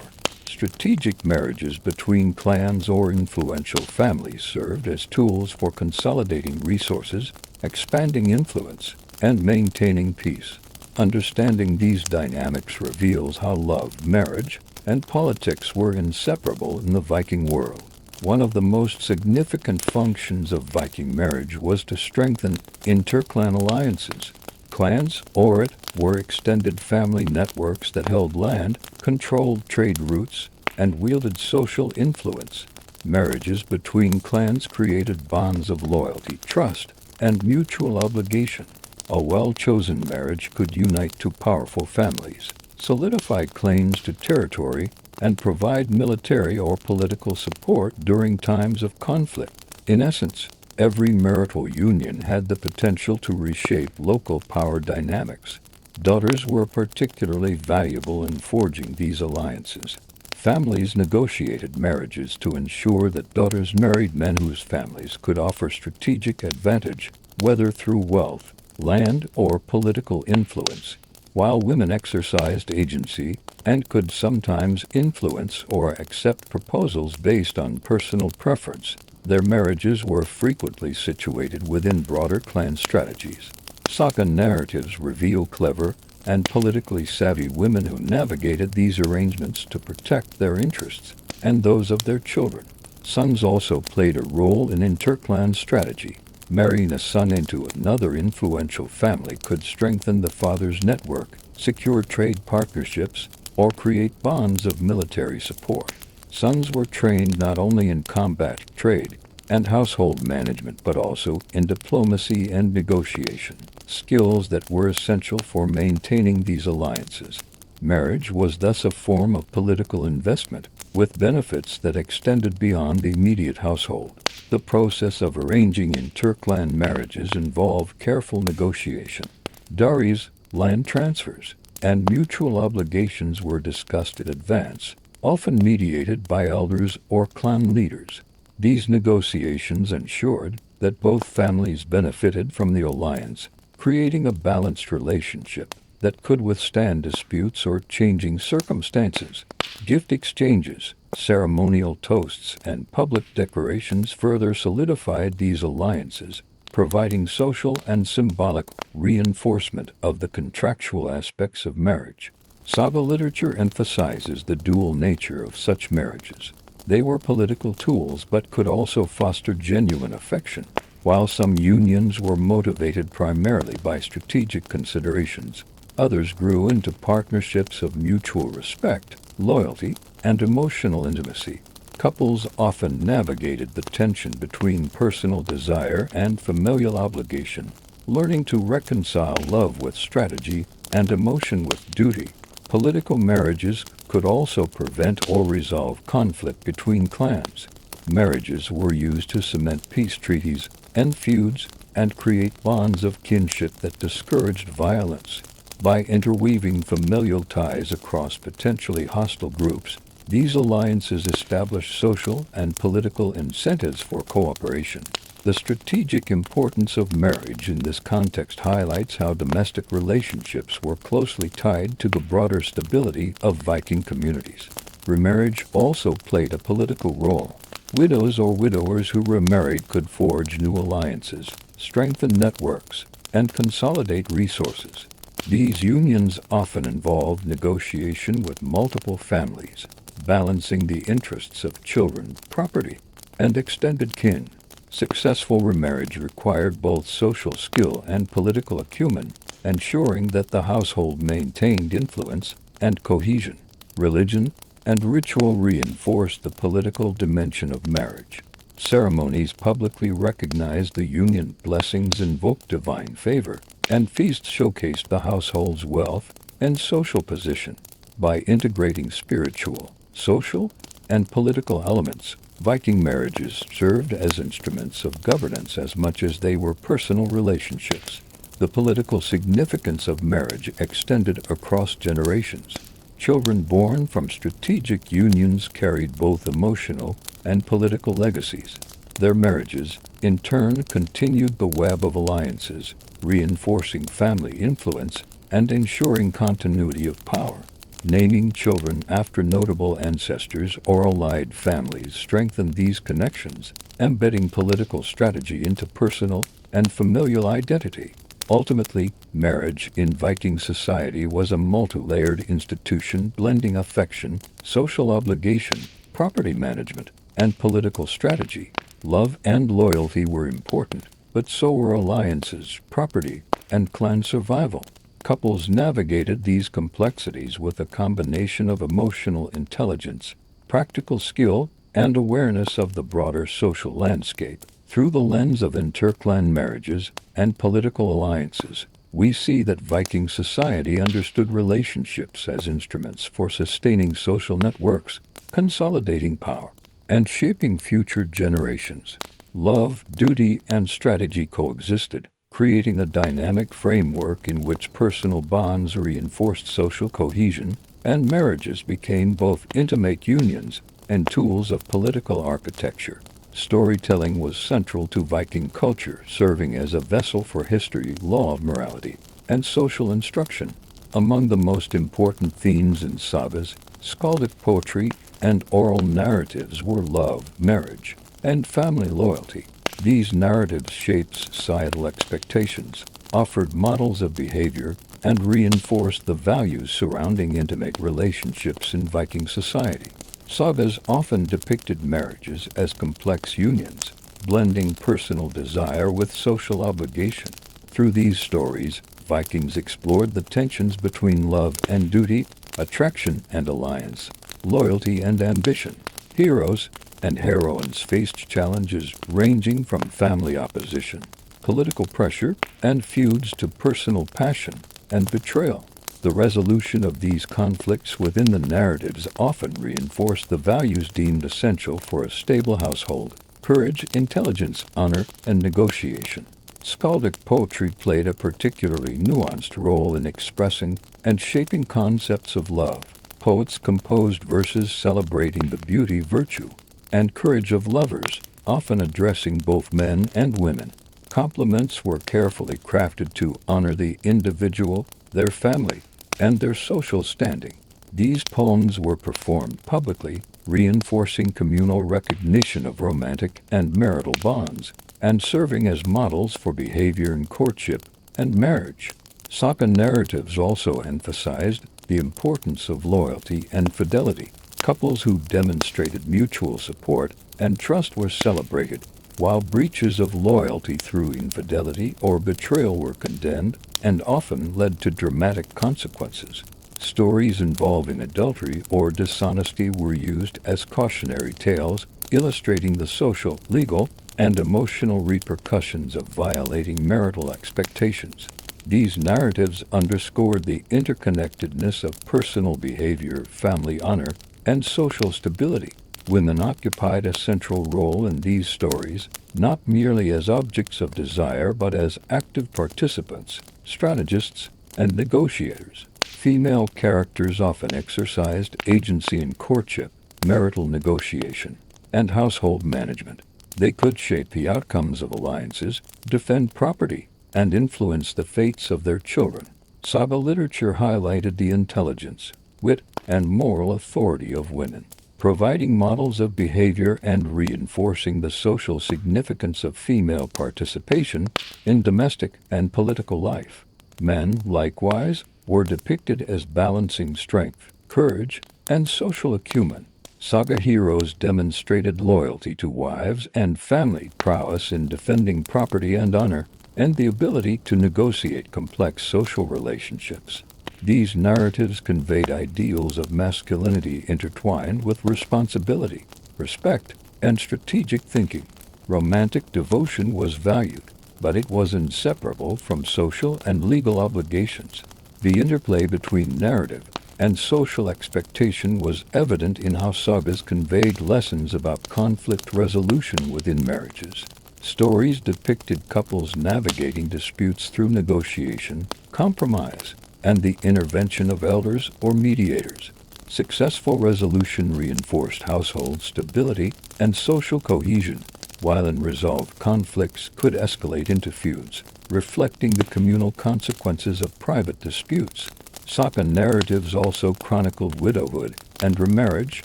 Strategic marriages between clans or influential families served as tools for consolidating resources, expanding influence, and maintaining peace. Understanding these dynamics reveals how love, marriage, and politics were inseparable in the Viking world. One of the most significant functions of Viking marriage was to strengthen interclan alliances. Clans, or were extended family networks that held land, controlled trade routes, and wielded social influence. Marriages between clans created bonds of loyalty, trust, and mutual obligation. A well-chosen marriage could unite two powerful families, solidify claims to territory, and provide military or political support during times of conflict. In essence, every marital union had the potential to reshape local power dynamics. Daughters were particularly valuable in forging these alliances. Families negotiated marriages to ensure that daughters married men whose families could offer strategic advantage, whether through wealth, land, or political influence, while women exercised agency and could sometimes influence or accept proposals based on personal preference. Their marriages were frequently situated within broader clan strategies. Saga narratives reveal clever and politically savvy women who navigated these arrangements to protect their interests and those of their children. Sons also played a role in interclan strategy. Marrying a son into another influential family could strengthen the father's network, secure trade partnerships, or create bonds of military support. Sons were trained not only in combat, trade, and household management, but also in diplomacy and negotiation, skills that were essential for maintaining these alliances. Marriage was thus a form of political investment, with benefits that extended beyond the immediate household. The process of arranging interclan marriages involved careful negotiation. Dowries, land transfers, and mutual obligations were discussed in advance, often mediated by elders or clan leaders. These negotiations ensured that both families benefited from the alliance, creating a balanced relationship that could withstand disputes or changing circumstances. Gift exchanges, ceremonial toasts, and public declarations further solidified these alliances, providing social and symbolic reinforcement of the contractual aspects of marriage. Saga literature emphasizes the dual nature of such marriages. They were political tools but could also foster genuine affection. While some unions were motivated primarily by strategic considerations, others grew into partnerships of mutual respect, loyalty, and emotional intimacy. Couples often navigated the tension between personal desire and familial obligation, learning to reconcile love with strategy and emotion with duty. Political marriages could also prevent or resolve conflict between clans. Marriages were used to cement peace treaties, end feuds, and create bonds of kinship that discouraged violence. By interweaving familial ties across potentially hostile groups, these alliances established social and political incentives for cooperation. The strategic importance of marriage in this context highlights how domestic relationships were closely tied to the broader stability of Viking communities. Remarriage also played a political role. Widows or widowers who remarried could forge new alliances, strengthen networks, and consolidate resources. These unions often involved negotiation with multiple families, balancing the interests of children, property, and extended kin. Successful remarriage required both social skill and political acumen, ensuring that the household maintained influence and cohesion. Religion and ritual reinforced the political dimension of marriage. Ceremonies publicly recognized the union, blessings invoked divine favor, and feasts showcased the household's wealth and social position. By integrating spiritual, social, and political elements, Viking marriages served as instruments of governance as much as they were personal relationships. The political significance of marriage extended across generations. Children born from strategic unions carried both emotional and political legacies. Their marriages, in turn, continued the web of alliances, reinforcing family influence and ensuring continuity of power. Naming children after notable ancestors or allied families strengthened these connections, embedding political strategy into personal and familial identity. Ultimately, marriage in Viking society was a multi-layered institution blending affection, social obligation, property management, and political strategy. Love and loyalty were important, but so were alliances, property, and clan survival. Couples navigated these complexities with a combination of emotional intelligence, practical skill, and awareness of the broader social landscape. Through the lens of interclan marriages and political alliances, we see that Viking society understood relationships as instruments for sustaining social networks, consolidating power, and shaping future generations. Love, duty, and strategy coexisted, creating a dynamic framework in which personal bonds reinforced social cohesion, and marriages became both intimate unions and tools of political architecture. Storytelling was central to Viking culture, serving as a vessel for history, law, morality, and social instruction. Among the most important themes in sagas, skaldic poetry, and oral narratives were love, marriage, and family loyalty. These narratives shaped societal expectations, offered models of behavior, and reinforced the values surrounding intimate relationships in Viking society. Sagas often depicted marriages as complex unions, blending personal desire with social obligation. Through these stories, Vikings explored the tensions between love and duty, attraction and alliance, loyalty and ambition. Heroes and heroines faced challenges ranging from family opposition, political pressure, and feuds to personal passion and betrayal. The resolution of these conflicts within the narratives often reinforced the values deemed essential for a stable household: courage, intelligence, honor, and negotiation. Skaldic poetry played a particularly nuanced role in expressing and shaping concepts of love. Poets composed verses celebrating the beauty, virtue, and courage of lovers, often addressing both men and women. Compliments were carefully crafted to honor the individual, their family, and their social standing. These poems were performed publicly, reinforcing communal recognition of romantic and marital bonds, and serving as models for behavior in courtship and marriage. Saga narratives also emphasized the importance of loyalty and fidelity. Couples who demonstrated mutual support and trust were celebrated, while breaches of loyalty through infidelity or betrayal were condemned and often led to dramatic consequences. Stories involving adultery or dishonesty were used as cautionary tales, illustrating the social, legal, and emotional repercussions of violating marital expectations. These narratives underscored the interconnectedness of personal behavior, family honor, and social stability. Women occupied a central role in these stories, not merely as objects of desire but as active participants, strategists, and negotiators. Female characters often exercised agency in courtship, marital negotiation, and household management. They could shape the outcomes of alliances, defend property, and influence the fates of their children. Saga literature highlighted the intelligence, wit, and moral authority of women, providing models of behavior and reinforcing the social significance of female participation in domestic and political life. Men, likewise, were depicted as balancing strength, courage, and social acumen. Saga heroes demonstrated loyalty to wives and family prowess in defending property and honor, and the ability to negotiate complex social relationships. These narratives conveyed ideals of masculinity intertwined with responsibility, respect, and strategic thinking. Romantic devotion was valued, but it was inseparable from social and legal obligations. The interplay between narrative and social expectation was evident in how sagas conveyed lessons about conflict resolution within marriages. Stories depicted couples navigating disputes through negotiation, compromise, and the intervention of elders or mediators. Successful resolution reinforced household stability and social cohesion, while unresolved conflicts could escalate into feuds, reflecting the communal consequences of private disputes. Saga narratives also chronicled widowhood and remarriage,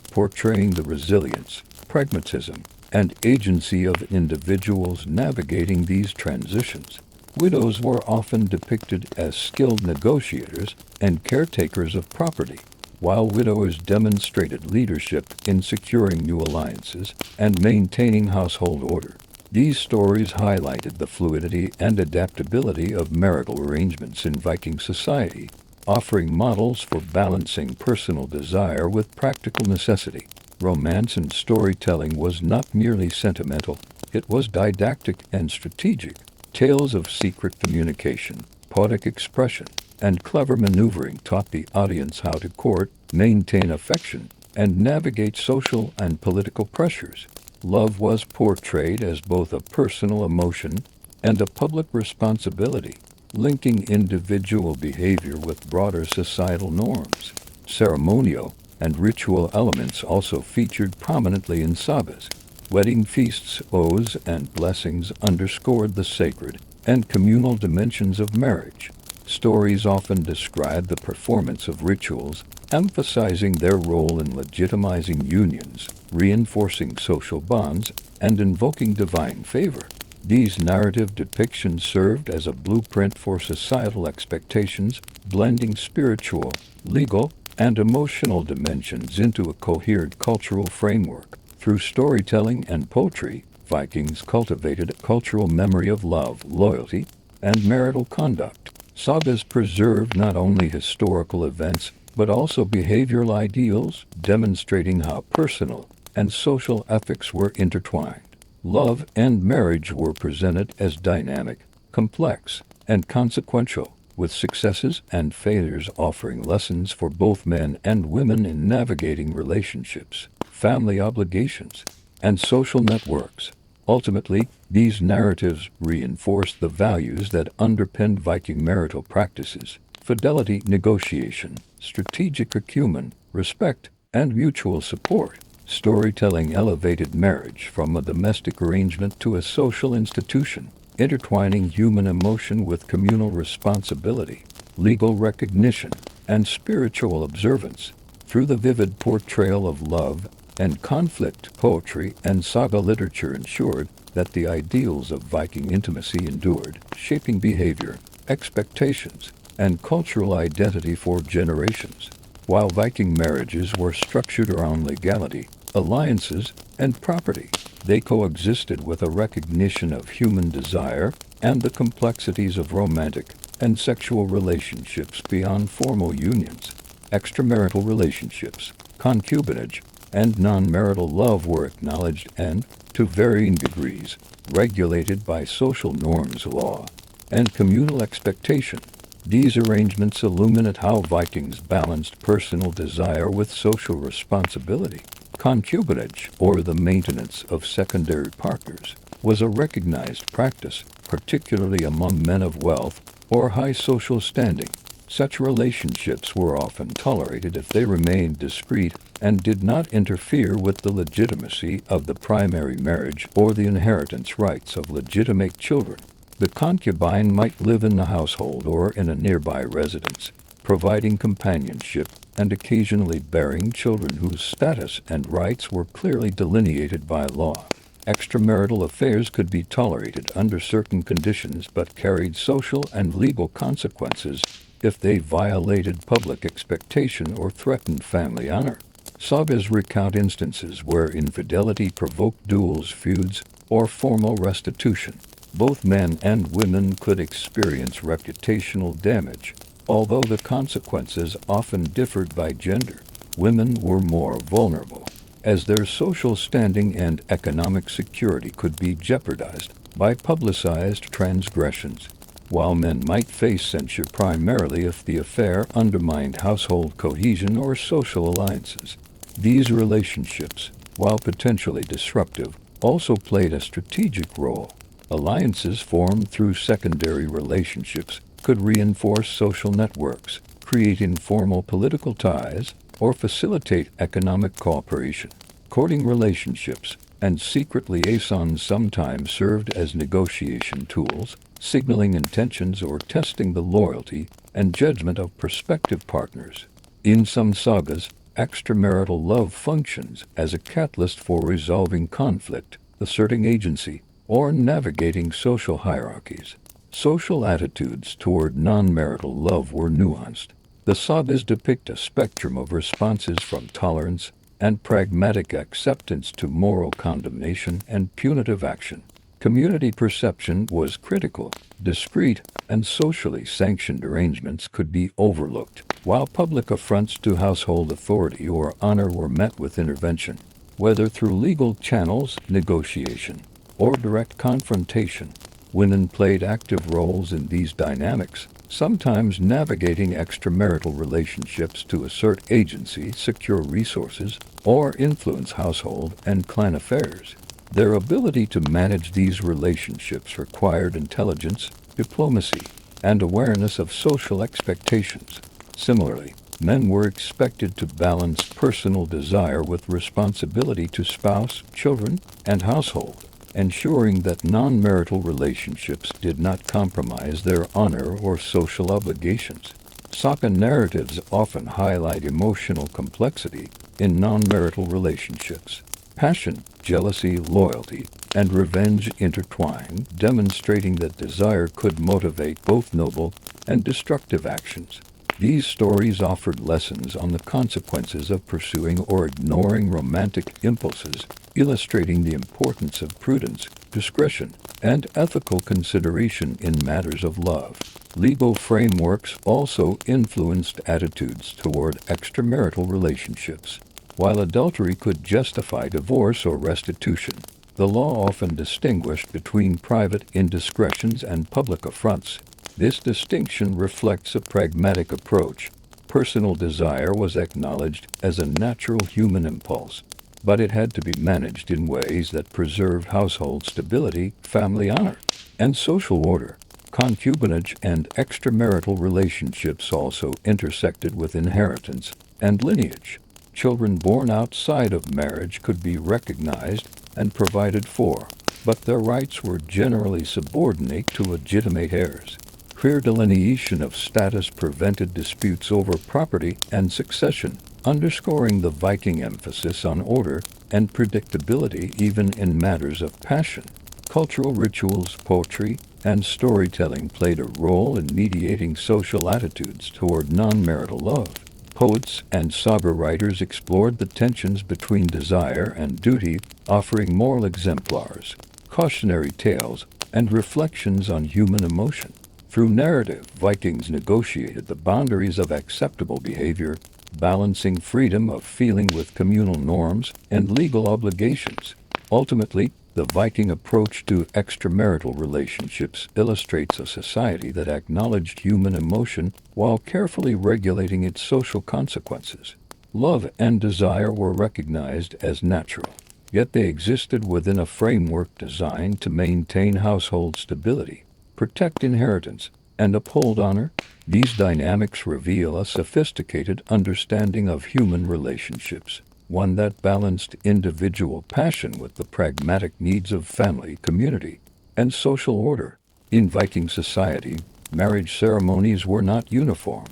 portraying the resilience, pragmatism, and agency of individuals navigating these transitions. Widows were often depicted as skilled negotiators and caretakers of property, while widowers demonstrated leadership in securing new alliances and maintaining household order. These stories highlighted the fluidity and adaptability of marital arrangements in Viking society, offering models for balancing personal desire with practical necessity. Romance in storytelling was not merely sentimental, it was didactic and strategic. Tales of secret communication, poetic expression, and clever maneuvering taught the audience how to court, maintain affection, and navigate social and political pressures. Love was portrayed as both a personal emotion and a public responsibility, linking individual behavior with broader societal norms. Ceremonial and ritual elements also featured prominently in sagas. Wedding feasts, oaths, and blessings underscored the sacred and communal dimensions of marriage. Stories often describe the performance of rituals, emphasizing their role in legitimizing unions, reinforcing social bonds, and invoking divine favor. These narrative depictions served as a blueprint for societal expectations, blending spiritual, legal, and emotional dimensions into a coherent cultural framework. Through storytelling and poetry, Vikings cultivated a cultural memory of love, loyalty, and marital conduct. Sagas preserved not only historical events, but also behavioral ideals, demonstrating how personal and social ethics were intertwined. Love and marriage were presented as dynamic, complex, and consequential, with successes and failures offering lessons for both men and women in navigating relationships, family obligations, and social networks. Ultimately, these narratives reinforced the values that underpinned Viking marital practices: fidelity, negotiation, strategic acumen, respect, and mutual support. Storytelling elevated marriage from a domestic arrangement to a social institution, intertwining human emotion with communal responsibility, legal recognition, and spiritual observance. Through the vivid portrayal of love and conflict, poetry and saga literature ensured that the ideals of Viking intimacy endured, shaping behavior, expectations, and cultural identity for generations. While Viking marriages were structured around legality, alliances, and property, they coexisted with a recognition of human desire and the complexities of romantic and sexual relationships beyond formal unions. Extramarital relationships, concubinage, and non-marital love were acknowledged and, to varying degrees, regulated by social norms, law, and communal expectation. These arrangements illuminate how Vikings balanced personal desire with social responsibility. Concubinage, or the maintenance of secondary partners, was a recognized practice, particularly among men of wealth or high social standing. Such relationships were often tolerated if they remained discreet and did not interfere with the legitimacy of the primary marriage or the inheritance rights of legitimate children. The concubine might live in the household or in a nearby residence, providing companionship and occasionally bearing children whose status and rights were clearly delineated by law. Extramarital affairs could be tolerated under certain conditions but carried social and legal consequences if they violated public expectation or threatened family honor. Sagas recount instances where infidelity provoked duels, feuds, or formal restitution. Both men and women could experience reputational damage. Although the consequences often differed by gender, women were more vulnerable, as their social standing and economic security could be jeopardized by publicized transgressions, while men might face censure primarily if the affair undermined household cohesion or social alliances. These relationships, while potentially disruptive, also played a strategic role. Alliances formed through secondary relationships could reinforce social networks, create informal political ties, or facilitate economic cooperation. Courting relationships and secret liaisons sometimes served as negotiation tools, signaling intentions or testing the loyalty and judgment of prospective partners. In some sagas, extramarital love functions as a catalyst for resolving conflict, asserting agency, or navigating social hierarchies. Social attitudes toward non-marital love were nuanced. The sagas depict a spectrum of responses from tolerance and pragmatic acceptance to moral condemnation and punitive action. Community perception was critical. Discreet and socially sanctioned arrangements could be overlooked, while public affronts to household authority or honor were met with intervention, whether through legal channels, negotiation, or direct confrontation. Women played active roles in these dynamics, sometimes navigating extramarital relationships to assert agency, secure resources, or influence household and clan affairs. Their ability to manage these relationships required intelligence, diplomacy, and awareness of social expectations. Similarly, men were expected to balance personal desire with responsibility to spouse, children, and household, ensuring that non-marital relationships did not compromise their honor or social obligations. Saga narratives often highlight emotional complexity in non-marital relationships. Passion, jealousy, loyalty, and revenge intertwine, demonstrating that desire could motivate both noble and destructive actions. These stories offered lessons on the consequences of pursuing or ignoring romantic impulses, illustrating the importance of prudence, discretion, and ethical consideration in matters of love. Legal frameworks also influenced attitudes toward extramarital relationships. While adultery could justify divorce or restitution, the law often distinguished between private indiscretions and public affronts. This distinction reflects a pragmatic approach. Personal desire was acknowledged as a natural human impulse, but it had to be managed in ways that preserved household stability, family honor, and social order. Concubinage and extramarital relationships also intersected with inheritance and lineage. Children born outside of marriage could be recognized and provided for, but their rights were generally subordinate to legitimate heirs. Clear delineation of status prevented disputes over property and succession, underscoring the Viking emphasis on order and predictability even in matters of passion. Cultural rituals, poetry, and storytelling played a role in mediating social attitudes toward non-marital love. Poets and saga writers explored the tensions between desire and duty, offering moral exemplars, cautionary tales, and reflections on human emotion. Through narrative, Vikings negotiated the boundaries of acceptable behavior, balancing freedom of feeling with communal norms and legal obligations. Ultimately, the Viking approach to extramarital relationships illustrates a society that acknowledged human emotion while carefully regulating its social consequences. Love and desire were recognized as natural, yet they existed within a framework designed to maintain household stability, protect inheritance, and uphold honor. These dynamics reveal a sophisticated understanding of human relationships, one that balanced individual passion with the pragmatic needs of family, community, and social order. In Viking society, marriage ceremonies were not uniform.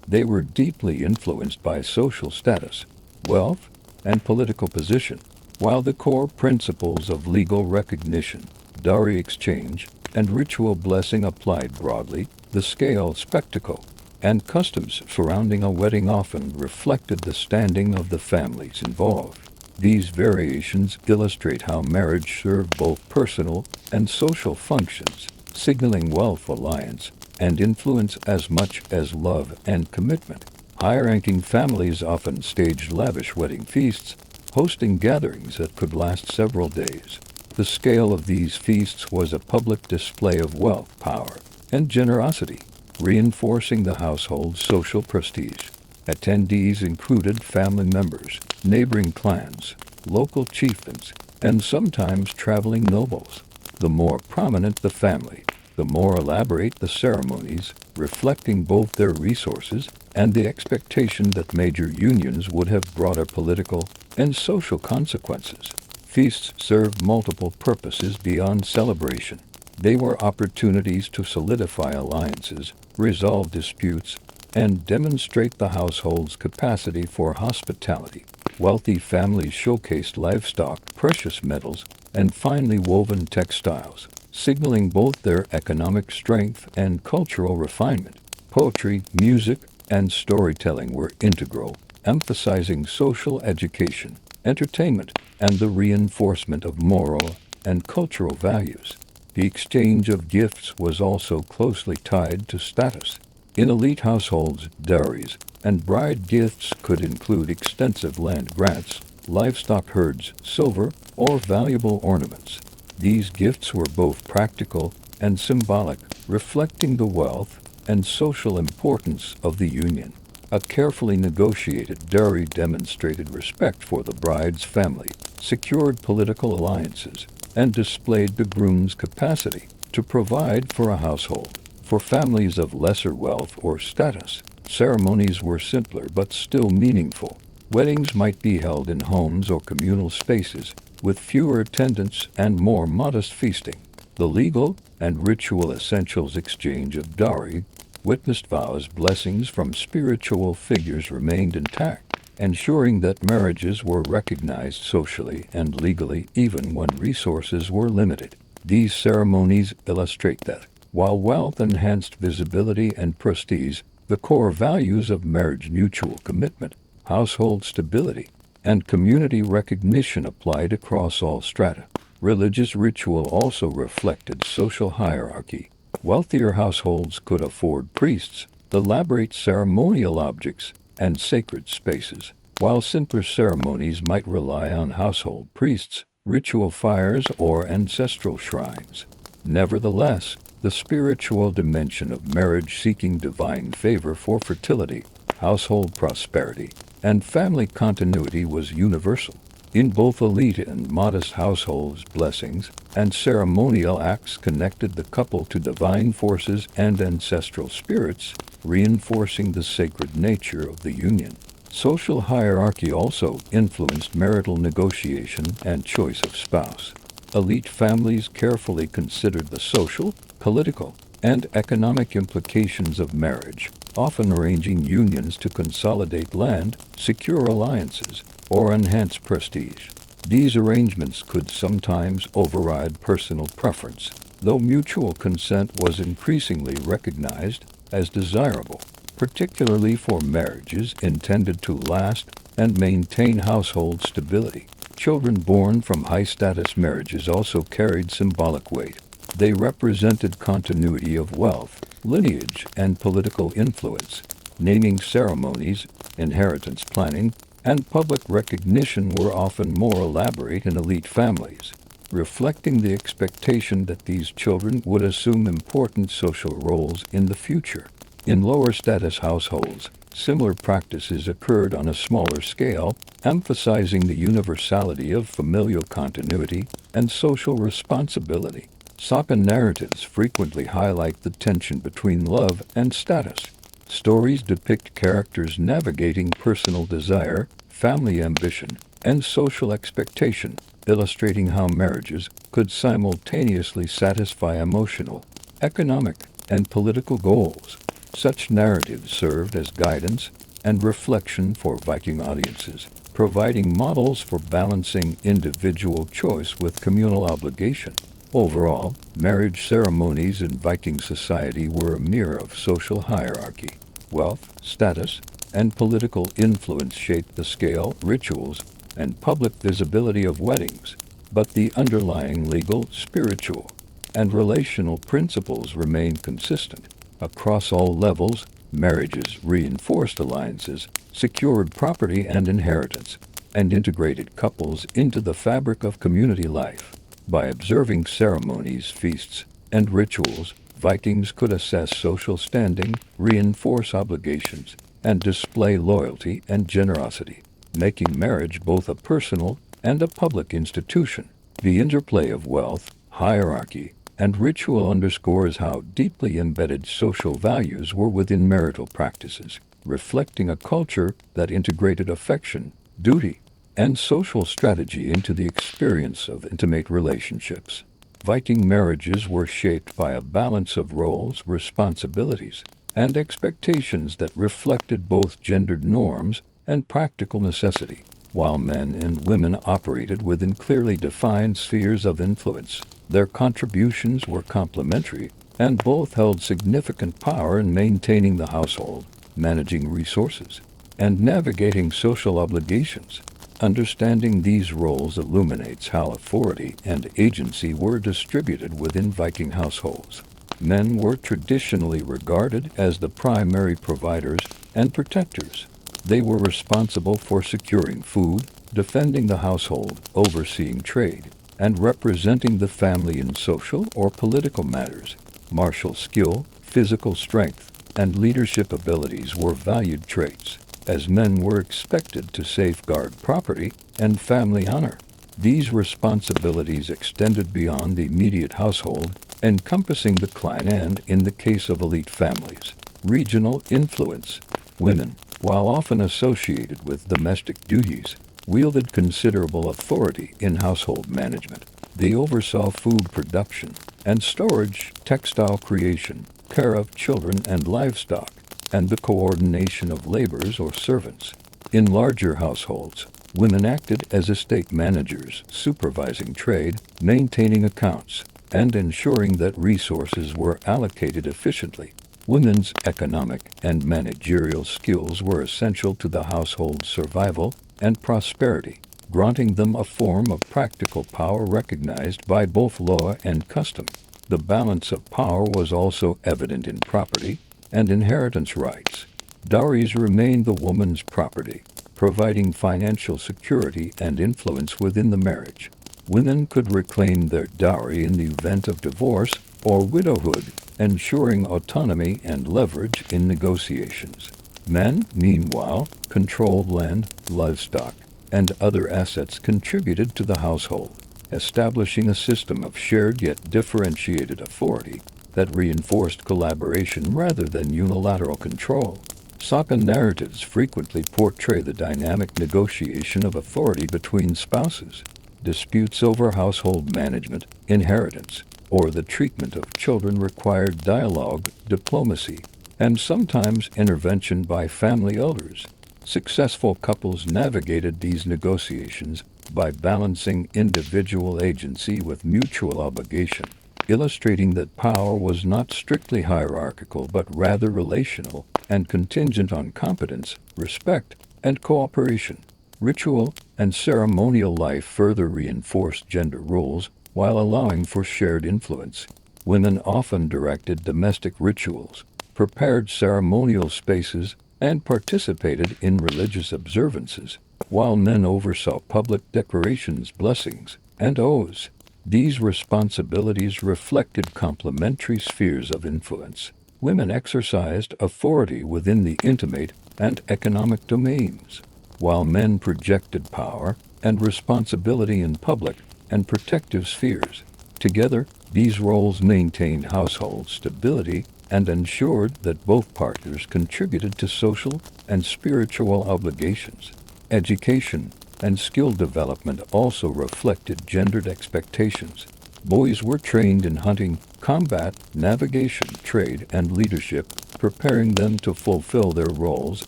They were deeply influenced by social status, wealth, and political position, while the core principles of legal recognition, dowry exchange, and ritual blessing applied broadly. The scale, spectacle, and customs surrounding a wedding often reflected the standing of the families involved. These variations illustrate how marriage served both personal and social functions, signaling wealth, alliance, and influence as much as love and commitment. High-ranking families often staged lavish wedding feasts, hosting gatherings that could last several days. The scale of these feasts was a public display of wealth, power, and generosity, reinforcing the household's social prestige. Attendees included family members, neighboring clans, local chieftains, and sometimes traveling nobles. The more prominent the family, the more elaborate the ceremonies, reflecting both their resources and the expectation that major unions would have broader political and social consequences. Feasts served multiple purposes beyond celebration. They were opportunities to solidify alliances, resolve disputes, and demonstrate the household's capacity for hospitality. Wealthy families showcased livestock, precious metals, and finely woven textiles, signaling both their economic strength and cultural refinement. Poetry, music, and storytelling were integral, emphasizing social education, entertainment, and the reinforcement of moral and cultural values. The exchange of gifts was also closely tied to status. In elite households, dowries and bride gifts could include extensive land grants, livestock herds, silver, or valuable ornaments. These gifts were both practical and symbolic, reflecting the wealth and social importance of the union. A carefully negotiated dowry demonstrated respect for the bride's family, secured political alliances, and displayed the groom's capacity to provide for a household. For families of lesser wealth or status, ceremonies were simpler but still meaningful. Weddings might be held in homes or communal spaces, with fewer attendants and more modest feasting. The legal and ritual essentials exchange of dowry, witnessed vows, blessings from spiritual figures remained intact, ensuring that marriages were recognized socially and legally even when resources were limited. These ceremonies illustrate that, while wealth enhanced visibility and prestige, the core values of marriage, mutual commitment, household stability, and community recognition applied across all strata. Religious ritual also reflected social hierarchy. Wealthier households could afford priests, elaborate ceremonial objects, and sacred spaces, while simpler ceremonies might rely on household priests, ritual fires, or ancestral shrines. Nevertheless, the spiritual dimension of marriage, seeking divine favor for fertility, household prosperity, and family continuity, was universal. In both elite and modest households, blessings and ceremonial acts connected the couple to divine forces and ancestral spirits, reinforcing the sacred nature of the union. Social hierarchy also influenced marital negotiation and choice of spouse. Elite families carefully considered the social, political, and economic implications of marriage, often arranging unions to consolidate land, secure alliances, or enhance prestige. These arrangements could sometimes override personal preference, though mutual consent was increasingly recognized as desirable, particularly for marriages intended to last and maintain household stability. Children born from high-status marriages also carried symbolic weight. They represented continuity of wealth, lineage, and political influence. Naming ceremonies, inheritance planning, and public recognition were often more elaborate in elite families, reflecting the expectation that these children would assume important social roles in the future. In lower status households, similar practices occurred on a smaller scale, emphasizing the universality of familial continuity and social responsibility. Saga narratives frequently highlight the tension between love and status. Stories depict characters navigating personal desire, family ambition, and social expectation, illustrating how marriages could simultaneously satisfy emotional, economic, and political goals. Such narratives served as guidance and reflection for Viking audiences, providing models for balancing individual choice with communal obligation. Overall, marriage ceremonies in Viking society were a mirror of social hierarchy. Wealth, status, and political influence shaped the scale, rituals, and public visibility of weddings, but the underlying legal, spiritual, and relational principles remained consistent. Across all levels, marriages reinforced alliances, secured property and inheritance, and integrated couples into the fabric of community life. By observing ceremonies, feasts, and rituals, Vikings could assess social standing, reinforce obligations, and display loyalty and generosity, making marriage both a personal and a public institution. The interplay of wealth, hierarchy, and ritual underscores how deeply embedded social values were within marital practices, reflecting a culture that integrated affection, duty, and social strategy into the experience of intimate relationships. Viking marriages were shaped by a balance of roles, responsibilities, and expectations that reflected both gendered norms and practical necessity. While men and women operated within clearly defined spheres of influence, their contributions were complementary, and both held significant power in maintaining the household, managing resources, and navigating social obligations. Understanding these roles illuminates how authority and agency were distributed within Viking households. Men were traditionally regarded as the primary providers and protectors. They were responsible for securing food, defending the household, overseeing trade, and representing the family in social or political matters. Martial skill, physical strength, and leadership abilities were valued traits, as men were expected to safeguard property and family honor. These responsibilities extended beyond the immediate household, encompassing the clan and, in the case of elite families, regional influence. Women, while often associated with domestic duties, wielded considerable authority in household management. They oversaw food production and storage, textile creation, care of children and livestock, and the coordination of laborers or servants. In larger households, women acted as estate managers, supervising trade, maintaining accounts, and ensuring that resources were allocated efficiently. Women's economic and managerial skills were essential to the household's survival and prosperity, granting them a form of practical power recognized by both law and custom. The balance of power was also evident in property and inheritance rights. Dowries remained the woman's property, providing financial security and influence within the marriage. Women could reclaim their dowry in the event of divorce or widowhood, ensuring autonomy and leverage in negotiations. Men, meanwhile, controlled land, livestock, and other assets contributed to the household, establishing a system of shared yet differentiated authority that reinforced collaboration rather than unilateral control. Saga narratives frequently portray the dynamic negotiation of authority between spouses. Disputes over household management, inheritance, or the treatment of children required dialogue, diplomacy, and sometimes intervention by family elders. Successful couples navigated these negotiations by balancing individual agency with mutual obligation, illustrating that power was not strictly hierarchical but rather relational and contingent on competence, respect, and cooperation. Ritual and ceremonial life further reinforced gender roles while allowing for shared influence. Women often directed domestic rituals, prepared ceremonial spaces, and participated in religious observances, while men oversaw public decorations, blessings, and oaths. These responsibilities reflected complementary spheres of influence. Women exercised authority within the intimate and economic domains, while men projected power and responsibility in public and protective spheres. Together, These roles maintained household stability and ensured that both partners contributed to social and spiritual obligations. Education and skill development also reflected gendered expectations. Boys were trained in hunting, combat, navigation, trade, and leadership, preparing them to fulfill their roles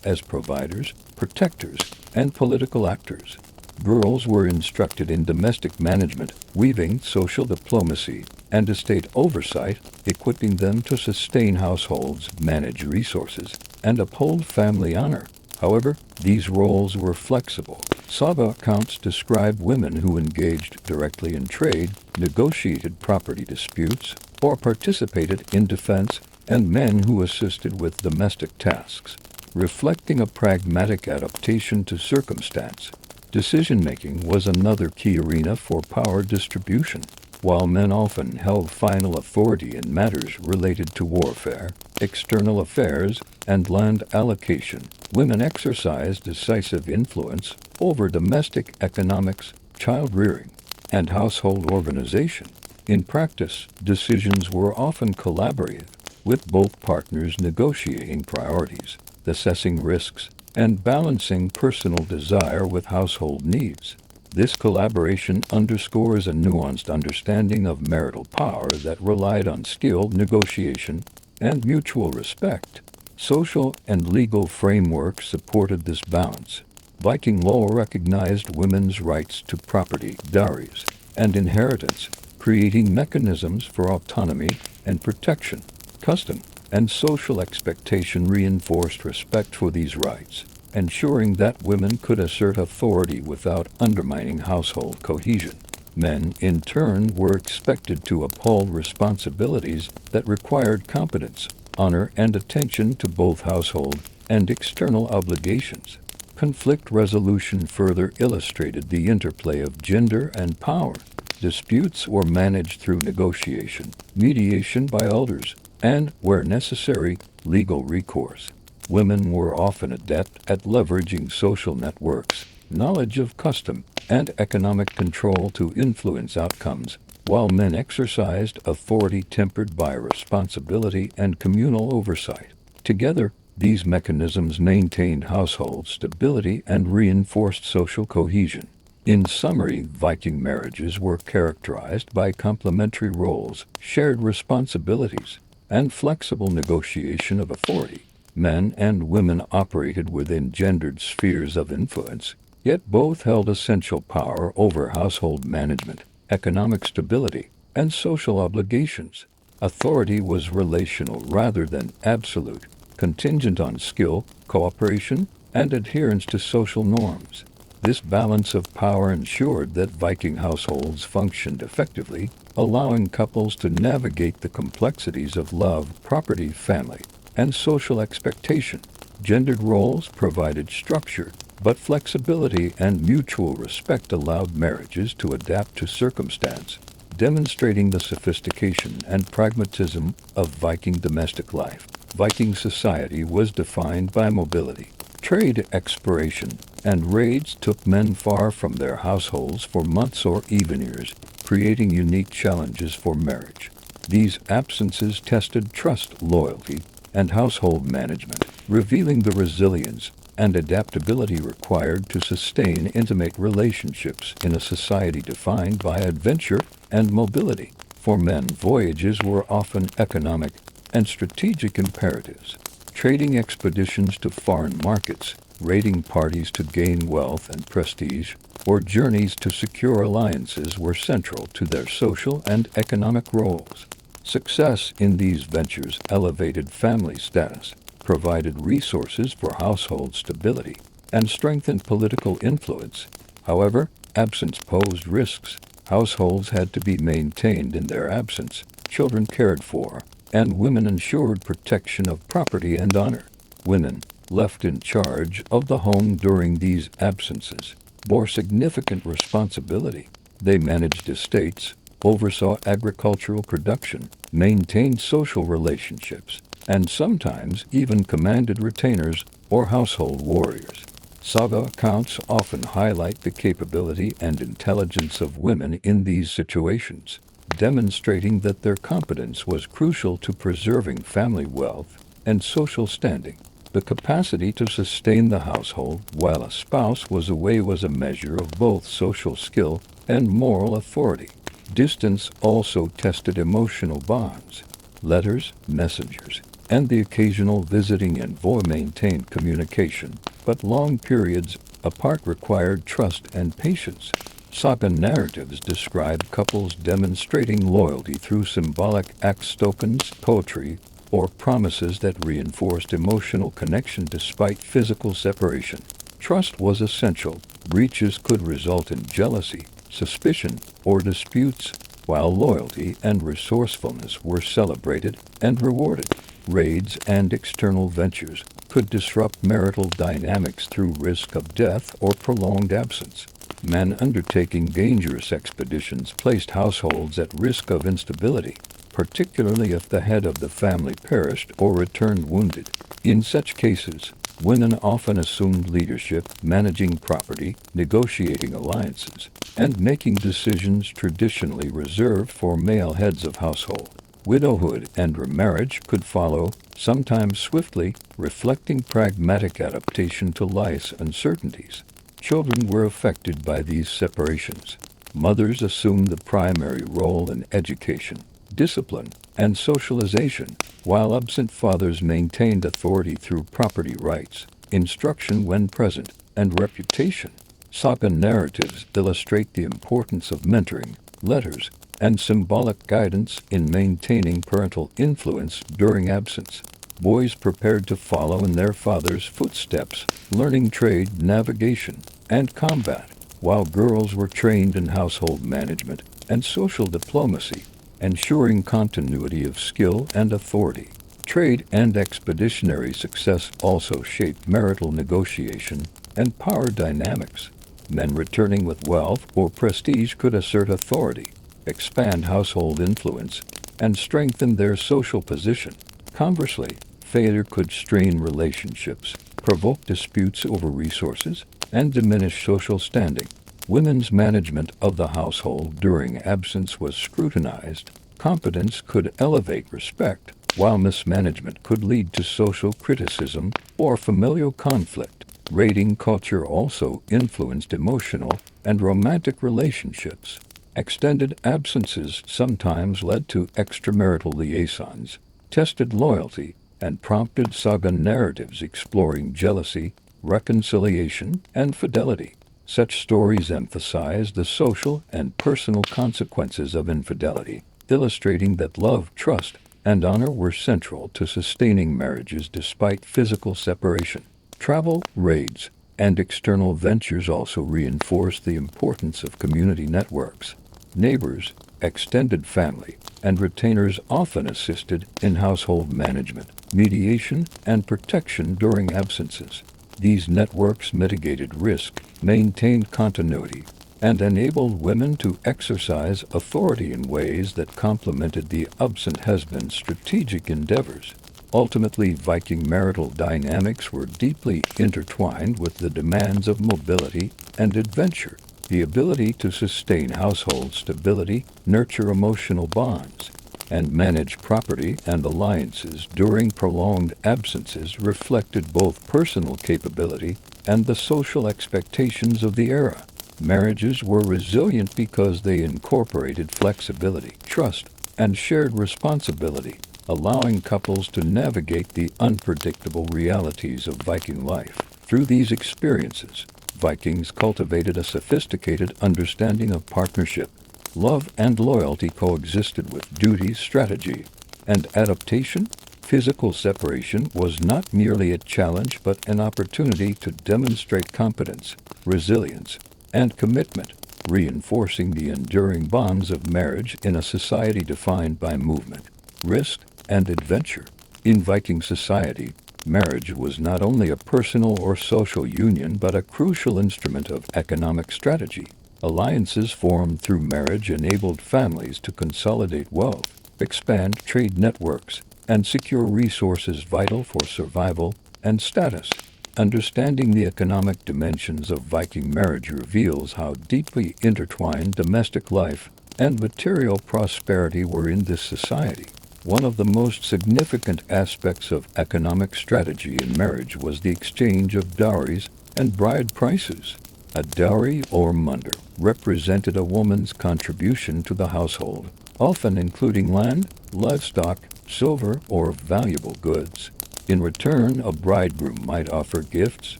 as providers, protectors, and political actors. Girls were instructed in domestic management, weaving, social diplomacy, and estate oversight, equipping them to sustain households, manage resources, and uphold family honor. However, these roles were flexible. Saga accounts describe women who engaged directly in trade, negotiated property disputes, or participated in defense, and men who assisted with domestic tasks, reflecting a pragmatic adaptation to circumstance. Decision-making was another key arena for power distribution. While men often held final authority in matters related to warfare, external affairs, and land allocation, women exercised decisive influence over domestic economics, child-rearing, and household organization. In practice, decisions were often collaborative, with both partners negotiating priorities, assessing risks, and balancing personal desire with household needs. This collaboration underscores a nuanced understanding of marital power that relied on skilled negotiation and mutual respect. Social and legal frameworks supported this balance. Viking law recognized women's rights to property, dowries, and inheritance, creating mechanisms for autonomy and protection. Custom and social expectation reinforced respect for these rights, ensuring that women could assert authority without undermining household cohesion. Men, in turn, were expected to uphold responsibilities that required competence, honor, and attention to both household and external obligations. Conflict resolution further illustrated the interplay of gender and power. Disputes were managed through negotiation, mediation by elders, and, where necessary, legal recourse. Women were often adept at leveraging social networks, knowledge of custom, and economic control to influence outcomes, while men exercised authority tempered by responsibility and communal oversight. Together, these mechanisms maintained household stability and reinforced social cohesion. In summary, Viking marriages were characterized by complementary roles, shared responsibilities, and flexible negotiation of authority. Men and women operated within gendered spheres of influence, yet both held essential power over household management, economic stability, and social obligations. Authority was relational rather than absolute, contingent on skill, cooperation, and adherence to social norms. This balance of power ensured that Viking households functioned effectively, allowing couples to navigate the complexities of love, property, family, and social expectation. Gendered roles provided structure, but flexibility and mutual respect allowed marriages to adapt to circumstance, demonstrating the sophistication and pragmatism of Viking domestic life. Viking society was defined by mobility, trade, exploration, and raids took men far from their households for months or even years, creating unique challenges for marriage. These absences tested trust, loyalty, and household management, revealing the resilience and adaptability required to sustain intimate relationships in a society defined by adventure and mobility. For men, voyages were often economic and strategic imperatives. Trading expeditions to foreign markets, raiding parties to gain wealth and prestige, or journeys to secure alliances were central to their social and economic roles. Success in these ventures elevated family status, provided resources for household stability, and strengthened political influence. However, absence posed risks. Households had to be maintained in their absence, children cared for, and women ensured protection of property and honor. Women, left in charge of the home during these absences, bore significant responsibility. They managed estates, oversaw agricultural production, maintained social relationships, and sometimes even commanded retainers or household warriors. Saga accounts often highlight the capability and intelligence of women in these situations. demonstrating that their competence was crucial to preserving family wealth and social standing. The capacity to sustain the household while a spouse was away was a measure of both social skill and moral authority. Distance also tested emotional bonds. Letters, messengers, and the occasional visiting envoy maintained communication, but long periods apart required trust and patience. Saga narratives describe couples demonstrating loyalty through symbolic acts, tokens, poetry, or promises that reinforced emotional connection despite physical separation. Trust was essential. Breaches could result in jealousy, suspicion, or disputes, while loyalty and resourcefulness were celebrated and rewarded. Raids and external ventures could disrupt marital dynamics through risk of death or prolonged absence. Men undertaking dangerous expeditions placed households at risk of instability, particularly if the head of the family perished or returned wounded. In such cases, women often assumed leadership, managing property, negotiating alliances, and making decisions traditionally reserved for male heads of household. Widowhood and remarriage could follow, sometimes swiftly, reflecting pragmatic adaptation to life's uncertainties. Children were affected by these separations. Mothers assumed the primary role in education, discipline, and socialization, while absent fathers maintained authority through property rights, instruction when present, and reputation. Saga narratives illustrate the importance of mentoring, letters, and symbolic guidance in maintaining parental influence during absence. Boys prepared to follow in their father's footsteps, learning trade, navigation, and combat, while girls were trained in household management and social diplomacy, ensuring continuity of skill and authority. Trade and expeditionary success also shaped marital negotiation and power dynamics. Men returning with wealth or prestige could assert authority, expand household influence, and strengthen their social position. Conversely, failure could strain relationships, provoke disputes over resources, and diminish social standing. Women's management of the household during absence was scrutinized. Competence could elevate respect, while mismanagement could lead to social criticism or familial conflict. Raiding culture also influenced emotional and romantic relationships. Extended absences sometimes led to extramarital liaisons, tested loyalty, and prompted saga narratives exploring jealousy, reconciliation, and fidelity. Such stories emphasize the social and personal consequences of infidelity, illustrating that love, trust, and honor were central to sustaining marriages despite physical separation. Travel, raids, and external ventures also reinforced the importance of community networks. Neighbors, extended family, and retainers often assisted in household management, mediation, and protection during absences. These networks mitigated risk, maintained continuity, and enabled women to exercise authority in ways that complemented the absent husband's strategic endeavors. Ultimately, Viking marital dynamics were deeply intertwined with the demands of mobility and adventure. The ability to sustain household stability, nurture emotional bonds, and manage property and alliances during prolonged absences reflected both personal capability and the social expectations of the era. Marriages were resilient because they incorporated flexibility, trust, and shared responsibility, allowing couples to navigate the unpredictable realities of Viking life. Through these experiences, Vikings cultivated a sophisticated understanding of partnership. Love and loyalty coexisted with duty, strategy, and adaptation. Physical separation was not merely a challenge but an opportunity to demonstrate competence, resilience, and commitment, reinforcing the enduring bonds of marriage in a society defined by movement, risk, and adventure. In Viking society, marriage was not only a personal or social union but a crucial instrument of economic strategy. Alliances formed through marriage enabled families to consolidate wealth, expand trade networks, and secure resources vital for survival and status. Understanding the economic dimensions of Viking marriage reveals how deeply intertwined domestic life and material prosperity were in this society. One of the most significant aspects of economic strategy in marriage was the exchange of dowries and bride prices. A dowry or munder represented a woman's contribution to the household, often including land, livestock, silver, or valuable goods. In return, a bridegroom might offer gifts,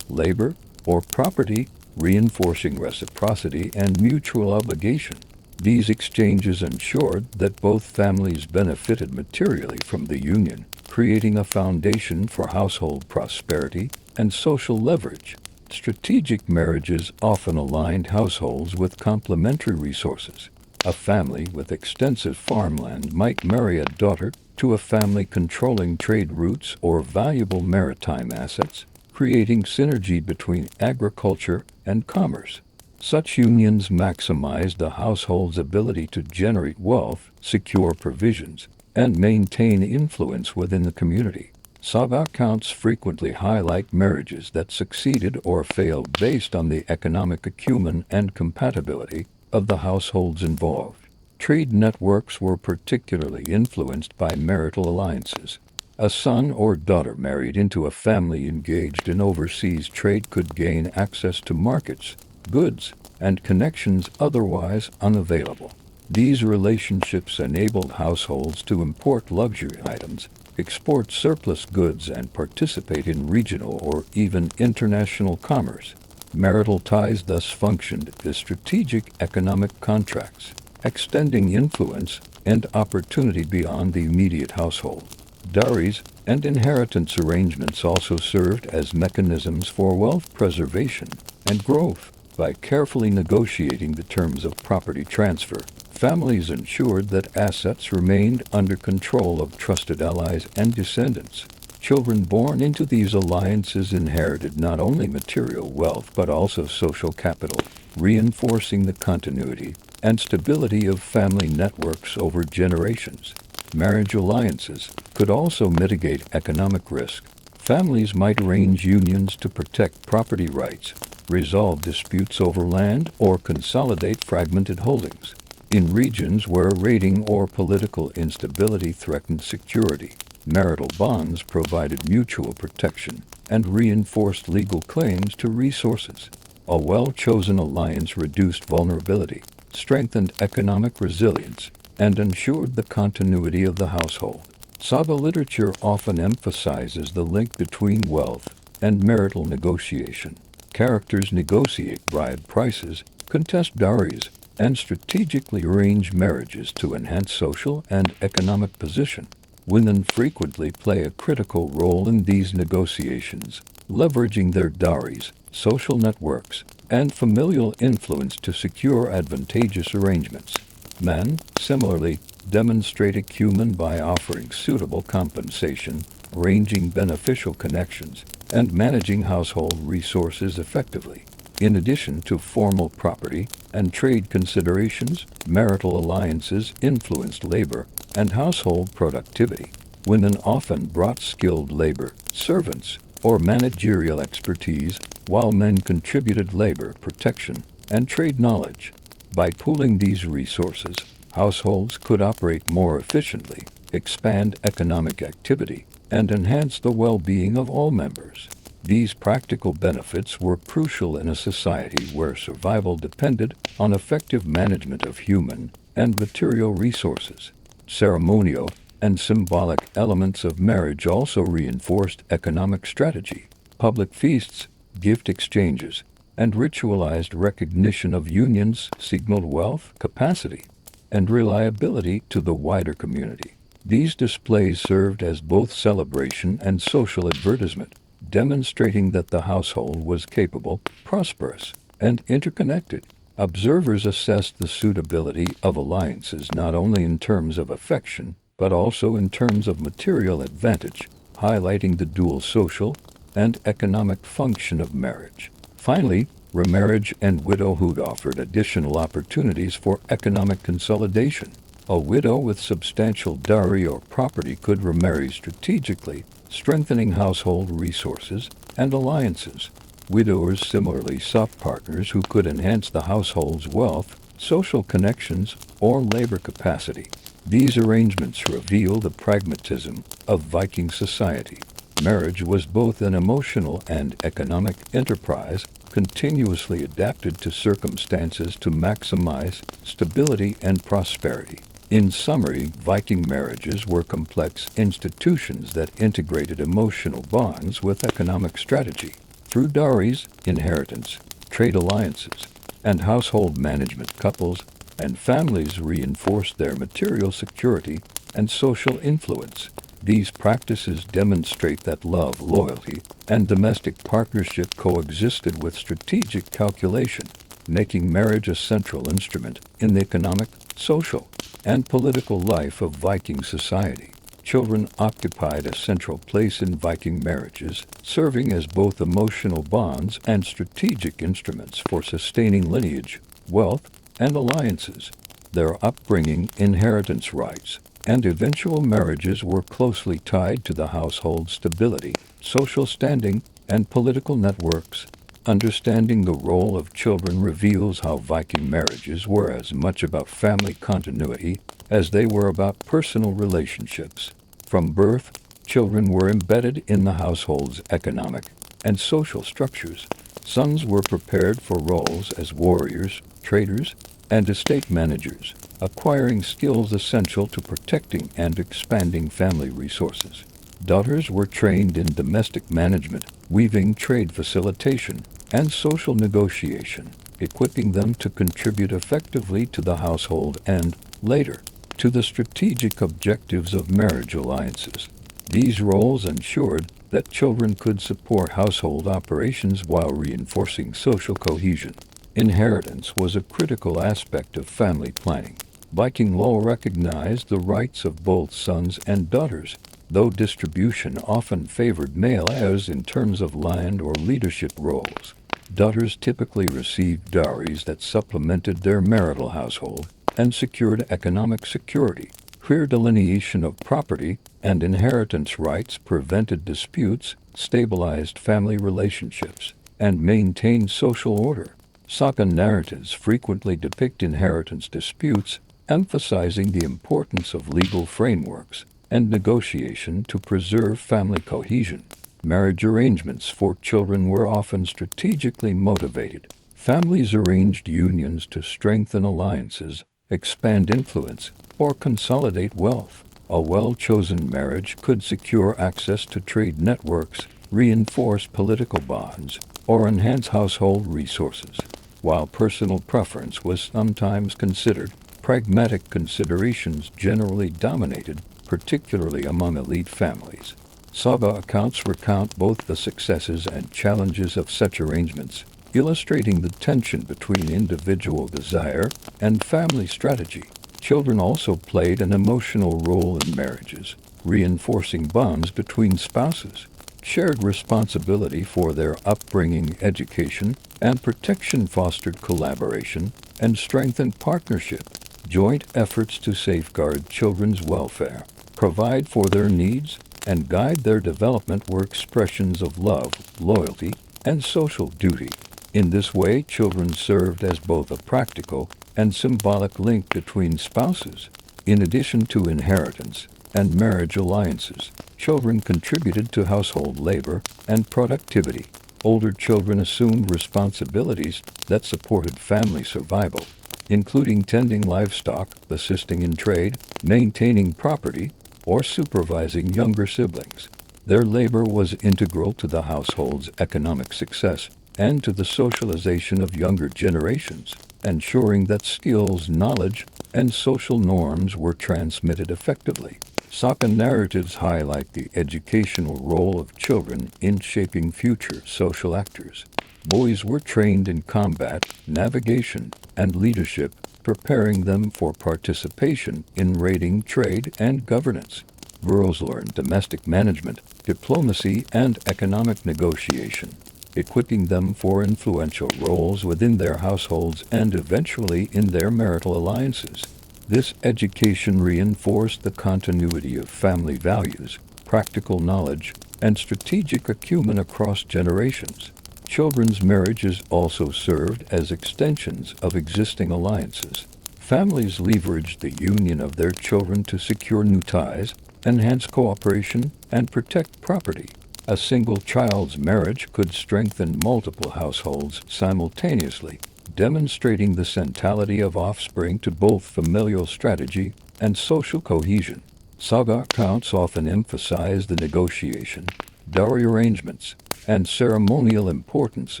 labor, or property, reinforcing reciprocity and mutual obligation. These exchanges ensured that both families benefited materially from the union, creating a foundation for household prosperity and social leverage. Strategic marriages often aligned households with complementary resources. A family with extensive farmland might marry a daughter to a family controlling trade routes or valuable maritime assets, creating synergy between agriculture and commerce. Such unions maximize the household's ability to generate wealth, secure provisions, and maintain influence within the community. Saga accounts frequently highlight marriages that succeeded or failed based on the economic acumen and compatibility of the households involved. Trade networks were particularly influenced by marital alliances. A son or daughter married into a family engaged in overseas trade could gain access to markets, goods, and connections otherwise unavailable. These relationships enabled households to import luxury items, export surplus goods, and participate in regional or even international commerce. Marital ties thus functioned as strategic economic contracts, extending influence and opportunity beyond the immediate household. Dowries and inheritance arrangements also served as mechanisms for wealth preservation and growth. By carefully negotiating the terms of property transfer, families ensured that assets remained under control of trusted allies and descendants. Children born into these alliances inherited not only material wealth but also social capital, reinforcing the continuity and stability of family networks over generations. Marriage alliances could also mitigate economic risk. Families might arrange unions to protect property rights, resolve disputes over land, or consolidate fragmented holdings. In regions where raiding or political instability threatened security, marital bonds provided mutual protection and reinforced legal claims to resources. A well-chosen alliance reduced vulnerability, strengthened economic resilience, and ensured the continuity of the household. Saga literature often emphasizes the link between wealth and marital negotiation. Characters negotiate bride prices, contest dowries, and strategically arrange marriages to enhance social and economic position. Women frequently play a critical role in these negotiations, leveraging their dowries, social networks, and familial influence to secure advantageous arrangements. Men, similarly, demonstrate acumen by offering suitable compensation, arranging beneficial connections, and managing household resources effectively. In addition to formal property and trade considerations, marital alliances influenced labor and household productivity. Women often brought skilled labor, servants, or managerial expertise, while men contributed labor, protection, and trade knowledge. By pooling these resources, households could operate more efficiently, expand economic activity, and enhance the well-being of all members. These practical benefits were crucial in a society where survival depended on effective management of human and material resources. Ceremonial and symbolic elements of marriage also reinforced economic strategy. Public feasts, gift exchanges, and ritualized recognition of unions signaled wealth, capacity, and reliability to the wider community. These displays served as both celebration and social advertisement, demonstrating that the household was capable, prosperous, and interconnected. Observers assessed the suitability of alliances not only in terms of affection, but also in terms of material advantage, highlighting the dual social and economic function of marriage. Finally, remarriage and widowhood offered additional opportunities for economic consolidation. A widow with substantial dowry or property could remarry strategically, strengthening household resources and alliances. Widowers similarly sought partners who could enhance the household's wealth, social connections, or labor capacity. These arrangements reveal the pragmatism of Viking society. Marriage was both an emotional and economic enterprise, continuously adapted to circumstances to maximize stability and prosperity. In summary, Viking marriages were complex institutions that integrated emotional bonds with economic strategy. Through dowries, inheritance, trade alliances, and household management, couples and families reinforced their material security and social influence. These practices demonstrate that love, loyalty, and domestic partnership coexisted with strategic calculation, making marriage a central instrument in the economic, social, and political life of Viking society. Children occupied a central place in Viking marriages, serving as both emotional bonds and strategic instruments for sustaining lineage, wealth, and alliances. Their upbringing, inheritance rights, and eventual marriages were closely tied to the household stability, social standing, and political networks. Understanding the role of children reveals how Viking marriages were as much about family continuity as they were about personal relationships. From birth, children were embedded in the household's economic and social structures. Sons were prepared for roles as warriors, traders, and estate managers, acquiring skills essential to protecting and expanding family resources. Daughters were trained in domestic management, weaving, trade facilitation, and social negotiation, equipping them to contribute effectively to the household and, later, to the strategic objectives of marriage alliances. These roles ensured that children could support household operations while reinforcing social cohesion. Inheritance was a critical aspect of family planning. Viking law recognized the rights of both sons and daughters, though distribution often favored male heirs in terms of land or leadership roles. Daughters typically received dowries that supplemented their marital household and secured economic security. Clear delineation of property and inheritance rights prevented disputes, stabilized family relationships, and maintained social order. Saga narratives frequently depict inheritance disputes, emphasizing the importance of legal frameworks and negotiation to preserve family cohesion. Marriage arrangements for children were often strategically motivated. Families arranged unions to strengthen alliances, expand influence, or consolidate wealth. A well-chosen marriage could secure access to trade networks, reinforce political bonds, or enhance household resources. While personal preference was sometimes considered, pragmatic considerations generally dominated, particularly among elite families. Saga accounts recount both the successes and challenges of such arrangements, illustrating the tension between individual desire and family strategy. Children also played an emotional role in marriages, reinforcing bonds between spouses. Shared responsibility for their upbringing, education, and protection fostered collaboration and strengthened partnership. Joint efforts to safeguard children's welfare, provide for their needs, and guide their development were expressions of love, loyalty, and social duty. In this way, children served as both a practical and symbolic link between spouses. In addition to inheritance and marriage alliances, children contributed to household labor and productivity. Older children assumed responsibilities that supported family survival, including tending livestock, assisting in trade, maintaining property, or supervising younger siblings. Their labor was integral to the household's economic success and to the socialization of younger generations, ensuring that skills, knowledge, and social norms were transmitted effectively. Saga narratives highlight the educational role of children in shaping future social actors. Boys were trained in combat, navigation, and leadership, preparing them for participation in raiding, trade, and governance. Girls learned domestic management, diplomacy, and economic negotiation, equipping them for influential roles within their households and eventually in their marital alliances. This education reinforced the continuity of family values, practical knowledge, and strategic acumen across generations. Children's marriages also served as extensions of existing alliances. Families leveraged the union of their children to secure new ties, enhance cooperation, and protect property. A single child's marriage could strengthen multiple households simultaneously, demonstrating the centrality of offspring to both familial strategy and social cohesion. Saga accounts often emphasize the negotiation, dowry arrangements, and ceremonial importance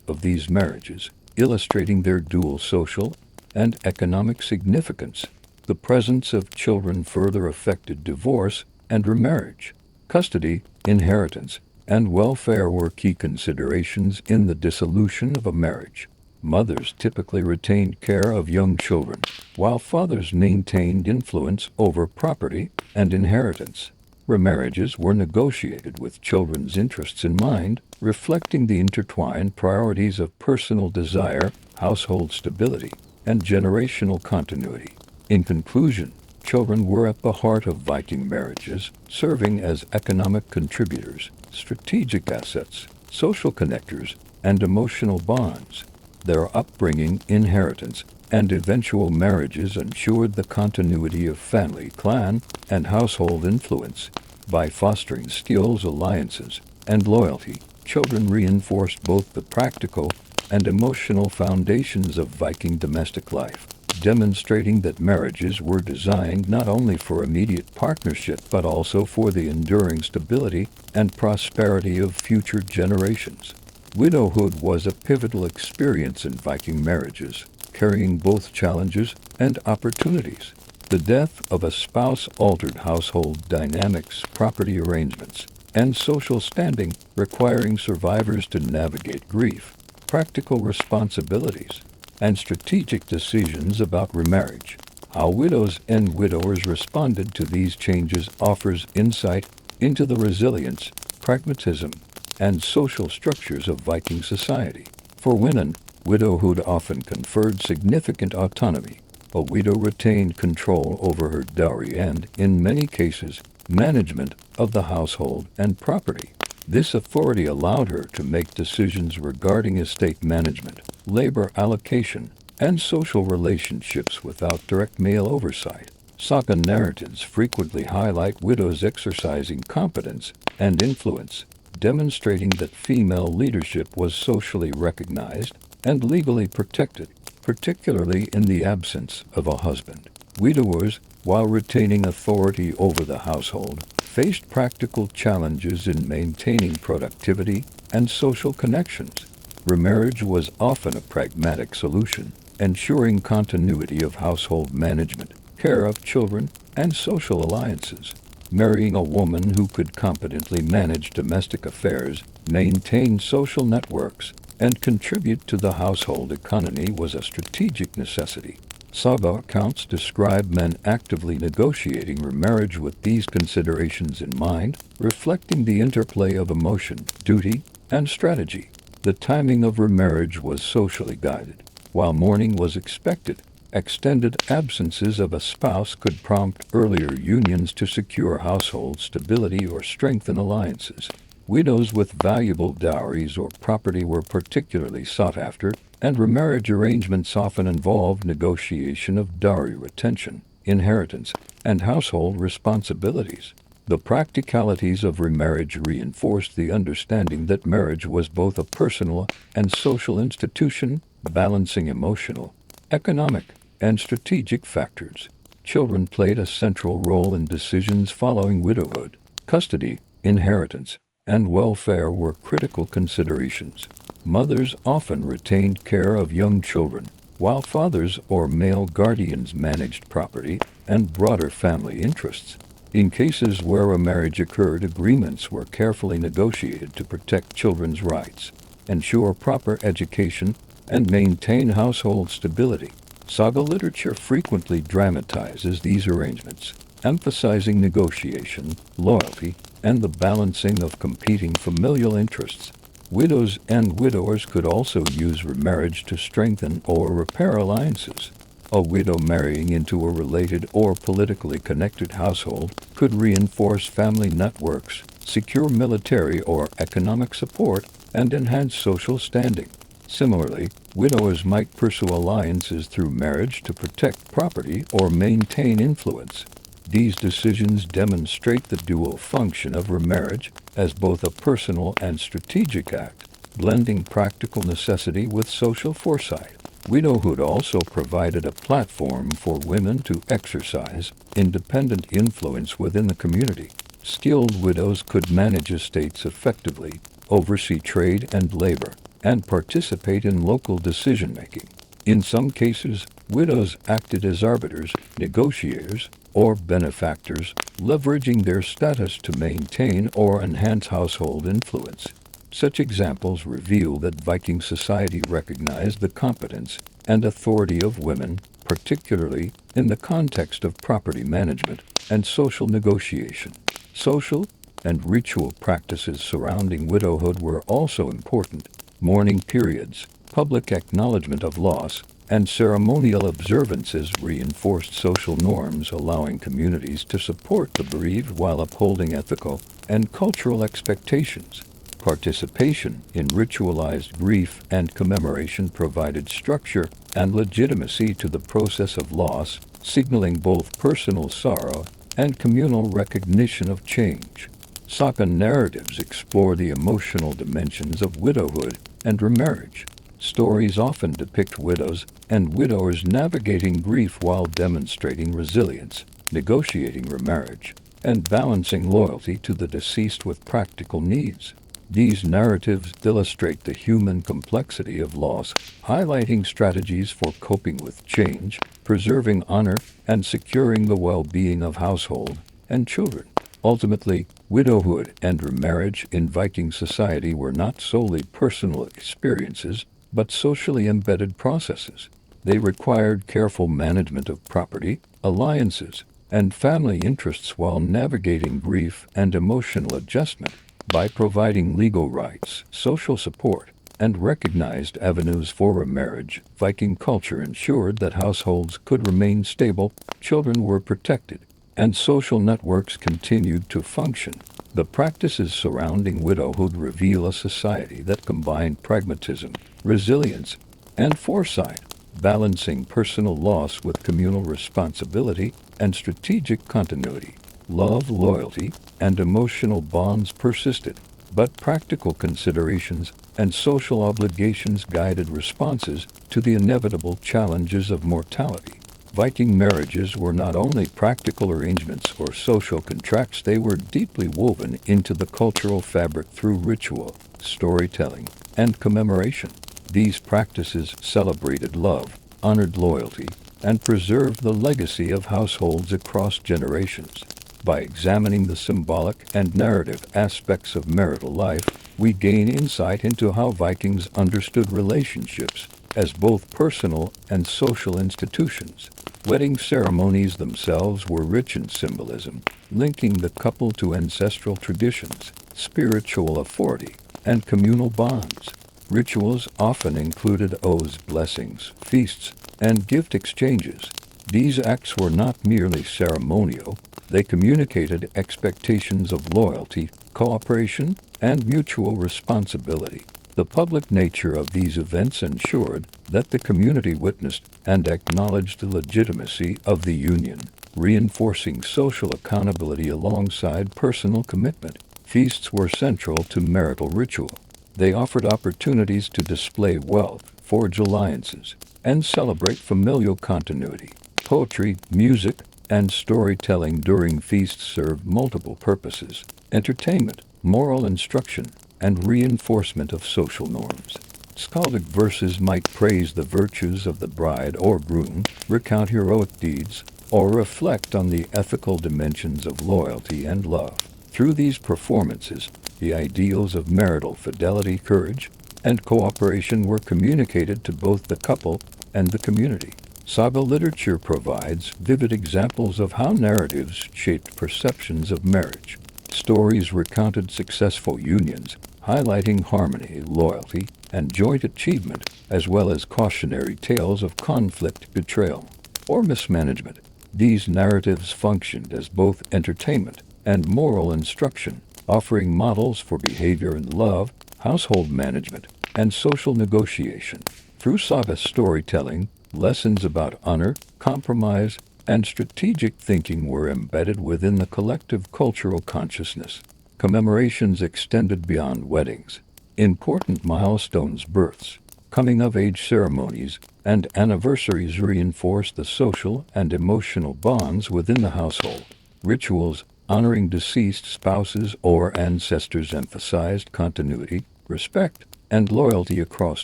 of these marriages, illustrating their dual social and economic significance. The presence of children further affected divorce and remarriage. Custody, inheritance, and welfare were key considerations in the dissolution of a marriage. Mothers typically retained care of young children, while fathers maintained influence over property and inheritance. Remarriages were negotiated with children's interests in mind, reflecting the intertwined priorities of personal desire, household stability, and generational continuity. In conclusion, children were at the heart of Viking marriages, serving as economic contributors, strategic assets, social connectors, and emotional bonds. Their upbringing, inheritance, and eventual marriages ensured the continuity of family, clan, and household influence. By fostering skills, alliances, and loyalty, children reinforced both the practical and emotional foundations of Viking domestic life, demonstrating that marriages were designed not only for immediate partnership but also for the enduring stability and prosperity of future generations. Widowhood was a pivotal experience in Viking marriages, carrying both challenges and opportunities. The death of a spouse altered household dynamics, property arrangements, and social standing, requiring survivors to navigate grief, practical responsibilities, and strategic decisions about remarriage. How widows and widowers responded to these changes offers insight into the resilience, pragmatism, and social structures of Viking society. For women, widowhood often conferred significant autonomy. A widow retained control over her dowry and, in many cases, management of the household and property. This authority allowed her to make decisions regarding estate management, labor allocation, and social relationships without direct male oversight. Saga narratives frequently highlight widows exercising competence and influence, demonstrating that female leadership was socially recognized and legally protected, particularly in the absence of a husband. Widowers, while retaining authority over the household, faced practical challenges in maintaining productivity and social connections. Remarriage was often a pragmatic solution, ensuring continuity of household management, care of children, and social alliances. Marrying a woman who could competently manage domestic affairs, maintain social networks, and contribute to the household economy was a strategic necessity. Saga accounts describe men actively negotiating remarriage with these considerations in mind, reflecting the interplay of emotion, duty, and strategy. The timing of remarriage was socially guided. While mourning was expected, extended absences of a spouse could prompt earlier unions to secure household stability or strengthen alliances. Widows with valuable dowries or property were particularly sought after, and remarriage arrangements often involved negotiation of dowry retention, inheritance, and household responsibilities. The practicalities of remarriage reinforced the understanding that marriage was both a personal and social institution, balancing emotional, economic, and strategic factors. Children played a central role in decisions following widowhood. Custody, inheritance, and welfare were critical considerations. Mothers often retained care of young children, while fathers or male guardians managed property and broader family interests. In cases where a marriage occurred, agreements were carefully negotiated to protect children's rights, ensure proper education, and maintain household stability. Saga literature frequently dramatizes these arrangements, emphasizing negotiation, loyalty, and the balancing of competing familial interests. Widows and widowers could also use remarriage to strengthen or repair alliances. A widow marrying into a related or politically connected household could reinforce family networks, secure military or economic support, and enhance social standing. Similarly, widowers might pursue alliances through marriage to protect property or maintain influence. These decisions demonstrate the dual function of remarriage as both a personal and strategic act, blending practical necessity with social foresight. Widowhood also provided a platform for women to exercise independent influence within the community. Skilled widows could manage estates effectively, oversee trade and labor, and participate in local decision-making. In some cases, widows acted as arbiters, negotiators, or benefactors, leveraging their status to maintain or enhance household influence. Such examples reveal that Viking society recognized the competence and authority of women, particularly in the context of property management and social negotiation. Social and ritual practices surrounding widowhood were also important. Mourning periods, public acknowledgement of loss, and ceremonial observances reinforced social norms, allowing communities to support the bereaved while upholding ethical and cultural expectations. Participation in ritualized grief and commemoration provided structure and legitimacy to the process of loss, signaling both personal sorrow and communal recognition of change. Saga narratives explore the emotional dimensions of widowhood and remarriage. Stories often depict widows and widowers navigating grief while demonstrating resilience, negotiating remarriage, and balancing loyalty to the deceased with practical needs. These narratives illustrate the human complexity of loss, highlighting strategies for coping with change, preserving honor, and securing the well-being of household and children. Ultimately, widowhood and remarriage in Viking society were not solely personal experiences, but socially embedded processes. They required careful management of property, alliances, and family interests while navigating grief and emotional adjustment. By providing legal rights, social support, and recognized avenues for remarriage, Viking culture ensured that households could remain stable, children were protected, and social networks continued to function. The practices surrounding widowhood reveal a society that combined pragmatism, resilience, and foresight, balancing personal loss with communal responsibility and strategic continuity. Love, loyalty, and emotional bonds persisted, but practical considerations and social obligations guided responses to the inevitable challenges of mortality. Viking marriages were not only practical arrangements or social contracts, they were deeply woven into the cultural fabric through ritual, storytelling, and commemoration. These practices celebrated love, honored loyalty, and preserved the legacy of households across generations. By examining the symbolic and narrative aspects of marital life, we gain insight into how Vikings understood relationships as both personal and social institutions. Wedding ceremonies themselves were rich in symbolism, linking the couple to ancestral traditions, spiritual authority, and communal bonds. Rituals often included oaths, blessings, feasts, and gift exchanges. These acts were not merely ceremonial, they communicated expectations of loyalty, cooperation, and mutual responsibility. The public nature of these events ensured that the community witnessed and acknowledged the legitimacy of the union, reinforcing social accountability alongside personal commitment. Feasts were central to marital ritual. They offered opportunities to display wealth, forge alliances, and celebrate familial continuity. Poetry, music, and storytelling during feasts served multiple purposes: entertainment, moral instruction, and reinforcement of social norms. Skaldic verses might praise the virtues of the bride or groom, recount heroic deeds, or reflect on the ethical dimensions of loyalty and love. Through these performances, the ideals of marital fidelity, courage, and cooperation were communicated to both the couple and the community. Saga literature provides vivid examples of how narratives shaped perceptions of marriage. Stories recounted successful unions, highlighting harmony, loyalty, and joint achievement, as well as cautionary tales of conflict, betrayal, or mismanagement. These narratives functioned as both entertainment and moral instruction, offering models for behavior in love, household management, and social negotiation. Through saga storytelling, lessons about honor, compromise, and strategic thinking were embedded within the collective cultural consciousness. Commemorations extended beyond weddings. Important milestones, births, coming-of-age ceremonies, and anniversaries reinforced the social and emotional bonds within the household. Rituals honoring deceased spouses or ancestors emphasized continuity, respect, and loyalty across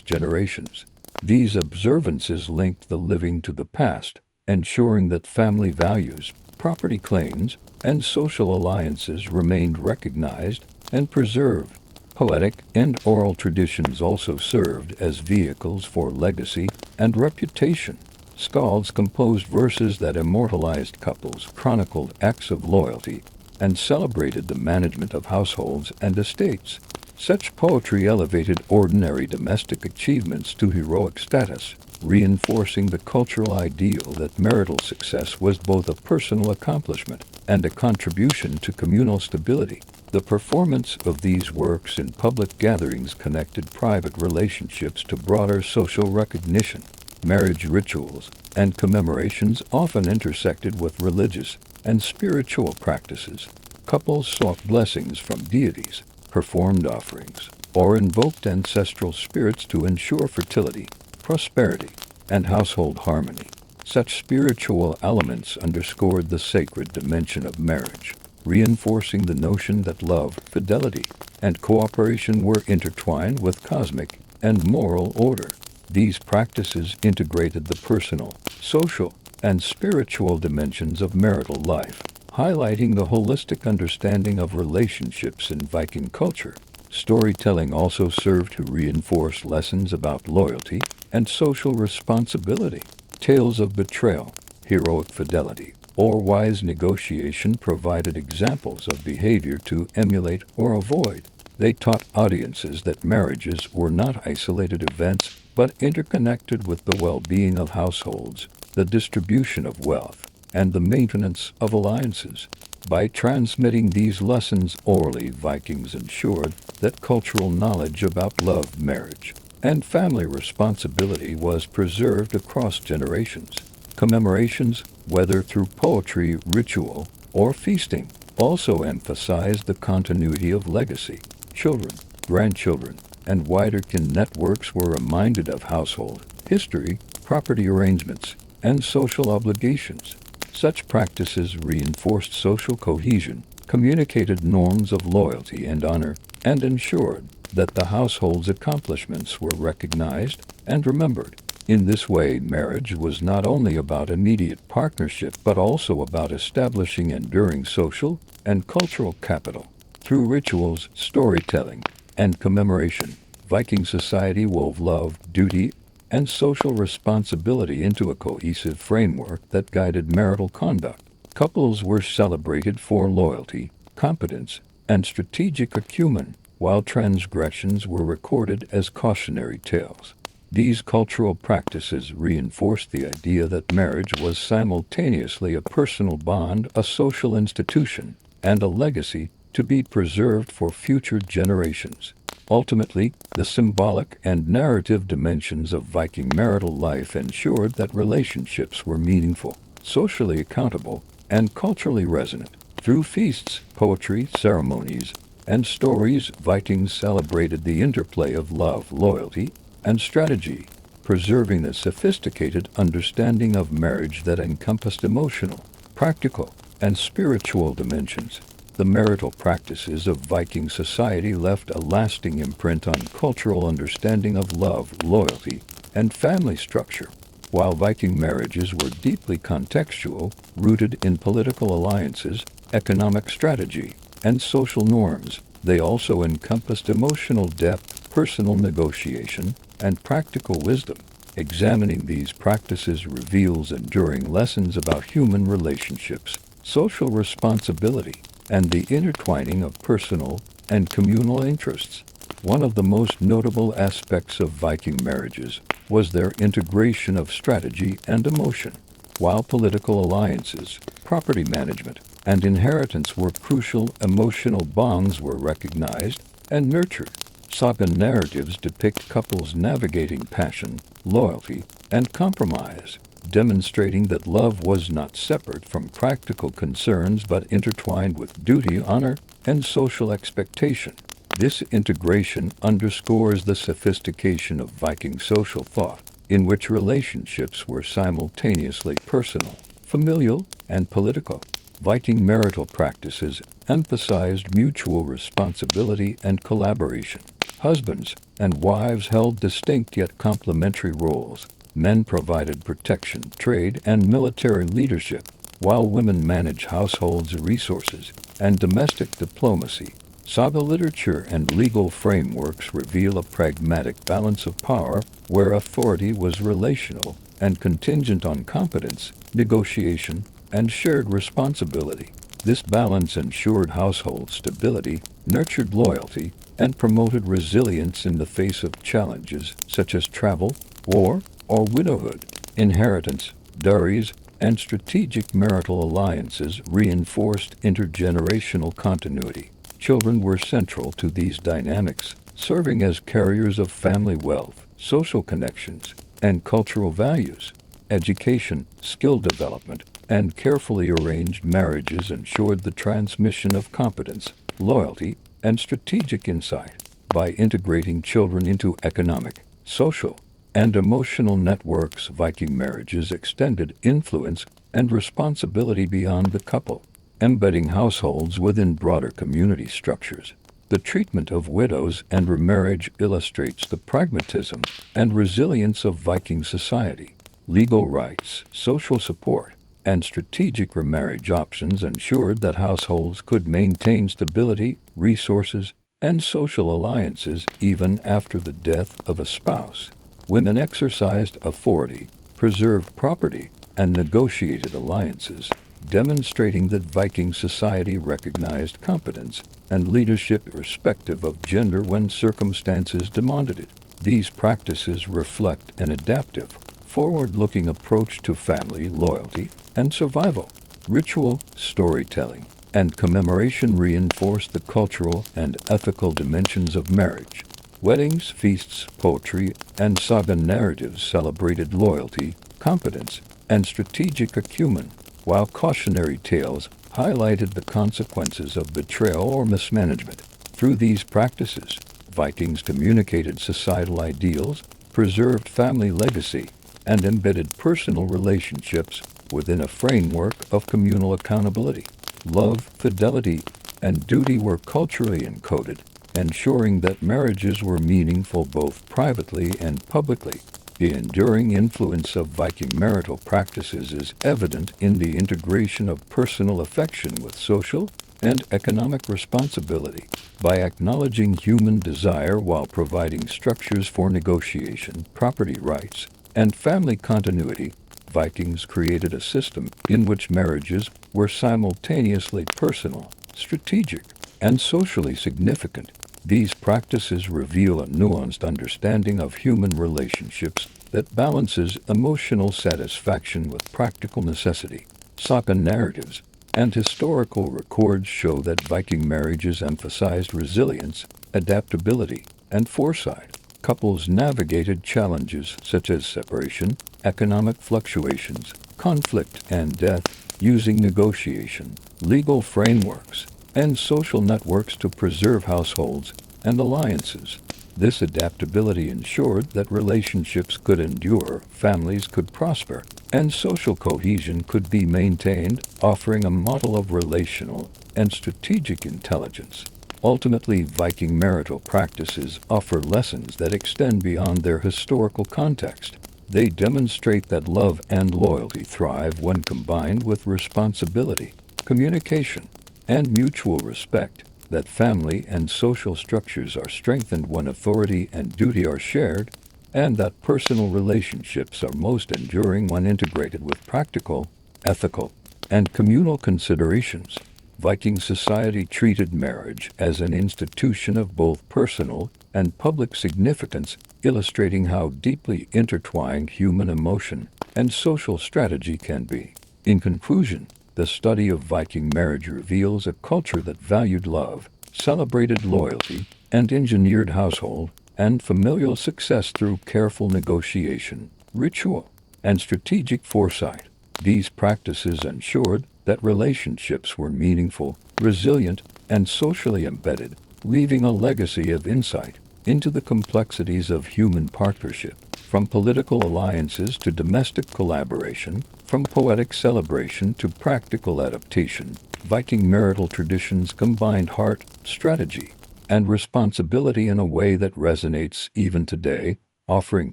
generations. These observances linked the living to the past, ensuring that family values, property claims, and social alliances remained recognized and preserved. Poetic and oral traditions also served as vehicles for legacy and reputation. Skalds composed verses that immortalized couples, chronicled acts of loyalty, and celebrated the management of households and estates. Such poetry elevated ordinary domestic achievements to heroic status, reinforcing the cultural ideal that marital success was both a personal accomplishment and a contribution to communal stability. The performance of these works in public gatherings connected private relationships to broader social recognition. Marriage rituals and commemorations often intersected with religious and spiritual practices. Couples sought blessings from deities, performed offerings, or invoked ancestral spirits to ensure fertility, prosperity, and household harmony. Such spiritual elements underscored the sacred dimension of marriage, reinforcing the notion that love, fidelity, and cooperation were intertwined with cosmic and moral order. These practices integrated the personal, social, and spiritual dimensions of marital life, highlighting the holistic understanding of relationships in Viking culture. Storytelling also served to reinforce lessons about loyalty and social responsibility. Tales of betrayal, heroic fidelity, or wise negotiation provided examples of behavior to emulate or avoid. They taught audiences that marriages were not isolated events, but interconnected with the well-being of households, the distribution of wealth, and the maintenance of alliances. By transmitting these lessons orally, Vikings ensured that cultural knowledge about love, marriage, and family responsibility was preserved across generations. Commemorations, whether through poetry, ritual, or feasting, also emphasized the continuity of legacy. Children, grandchildren, and wider kin networks were reminded of household history, property arrangements, and social obligations. Such practices reinforced social cohesion, communicated norms of loyalty and honor, and ensured that the household's accomplishments were recognized and remembered. In this way, marriage was not only about immediate partnership but also about establishing enduring social and cultural capital. Through rituals, storytelling, and commemoration, Viking society wove love, duty, and social responsibility into a cohesive framework that guided marital conduct. Couples were celebrated for loyalty, competence, and strategic acumen, while transgressions were recorded as cautionary tales. These cultural practices reinforced the idea that marriage was simultaneously a personal bond, a social institution, and a legacy to be preserved for future generations. Ultimately, the symbolic and narrative dimensions of Viking marital life ensured that relationships were meaningful, socially accountable, and culturally resonant. Through feasts, poetry, ceremonies, and stories, Vikings celebrated the interplay of love, loyalty, and strategy, preserving the sophisticated understanding of marriage that encompassed emotional, practical, and spiritual dimensions. The marital practices of Viking society left a lasting imprint on cultural understanding of love, loyalty, and family structure. While Viking marriages were deeply contextual, rooted in political alliances, economic strategy, and social norms, they also encompassed emotional depth, personal negotiation, and practical wisdom. Examining these practices reveals enduring lessons about human relationships, social responsibility, and the intertwining of personal and communal interests. One of the most notable aspects of Viking marriages was their integration of strategy and emotion. While political alliances, property management, and inheritance were crucial, emotional bonds were recognized and nurtured. Saga narratives depict couples navigating passion, loyalty, and compromise, demonstrating that love was not separate from practical concerns but intertwined with duty, honor, and social expectation. This integration underscores the sophistication of Viking social thought, in which relationships were simultaneously personal, familial, and political. Viking marital practices emphasized mutual responsibility and collaboration. Husbands and wives held distinct yet complementary roles. Men provided protection, trade, and military leadership, while women managed households, resources, and domestic diplomacy. Saga literature and legal frameworks reveal a pragmatic balance of power where authority was relational and contingent on competence, negotiation, and shared responsibility. This balance ensured household stability, nurtured loyalty, and promoted resilience in the face of challenges such as travel, war, or widowhood. Inheritance, dowries, and strategic marital alliances reinforced intergenerational continuity. Children were central to these dynamics, serving as carriers of family wealth, social connections, and cultural values. Education, skill development, and carefully arranged marriages ensured the transmission of competence, loyalty, and strategic insight. By integrating children into economic, social, and emotional networks, Viking marriages extended influence and responsibility beyond the couple, embedding households within broader community structures. The treatment of widows and remarriage illustrates the pragmatism and resilience of Viking society. Legal rights, social support, and strategic remarriage options ensured that households could maintain stability, resources, and social alliances even after the death of a spouse. Women exercised authority, preserved property, and negotiated alliances, demonstrating that Viking society recognized competence and leadership irrespective of gender when circumstances demanded it. These practices reflect an adaptive, forward-looking approach to family loyalty and survival. Ritual, storytelling, and commemoration reinforce the cultural and ethical dimensions of marriage. Weddings, feasts, poetry, and saga narratives celebrated loyalty, competence, and strategic acumen, while cautionary tales highlighted the consequences of betrayal or mismanagement. Through these practices, Vikings communicated societal ideals, preserved family legacy, and embedded personal relationships within a framework of communal accountability. Love, fidelity, and duty were culturally encoded, ensuring that marriages were meaningful both privately and publicly. The enduring influence of Viking marital practices is evident in the integration of personal affection with social and economic responsibility. By acknowledging human desire while providing structures for negotiation, property rights, and family continuity, Vikings created a system in which marriages were simultaneously personal, strategic, and socially significant. These practices reveal a nuanced understanding of human relationships that balances emotional satisfaction with practical necessity. Saga narratives and historical records show that Viking marriages emphasized resilience, adaptability, and foresight. Couples navigated challenges such as separation, economic fluctuations, conflict, and death using negotiation, legal frameworks, and social networks to preserve households and alliances. This adaptability ensured that relationships could endure, families could prosper, and social cohesion could be maintained, offering a model of relational and strategic intelligence. Ultimately, Viking marital practices offer lessons that extend beyond their historical context. They demonstrate that love and loyalty thrive when combined with responsibility, communication, and mutual respect, that family and social structures are strengthened when authority and duty are shared, and that personal relationships are most enduring when integrated with practical, ethical, and communal considerations. Viking society treated marriage as an institution of both personal and public significance, illustrating how deeply intertwined human emotion and social strategy can be. In conclusion, the study of Viking marriage reveals a culture that valued love, celebrated loyalty, and engineered household and familial success through careful negotiation, ritual, and strategic foresight. These practices ensured that relationships were meaningful, resilient, and socially embedded, leaving a legacy of insight into the complexities of human partnership. From political alliances to domestic collaboration, from poetic celebration to practical adaptation, Viking marital traditions combined heart, strategy, and responsibility in a way that resonates even today, offering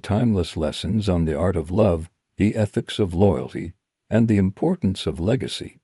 timeless lessons on the art of love, the ethics of loyalty, and the importance of legacy.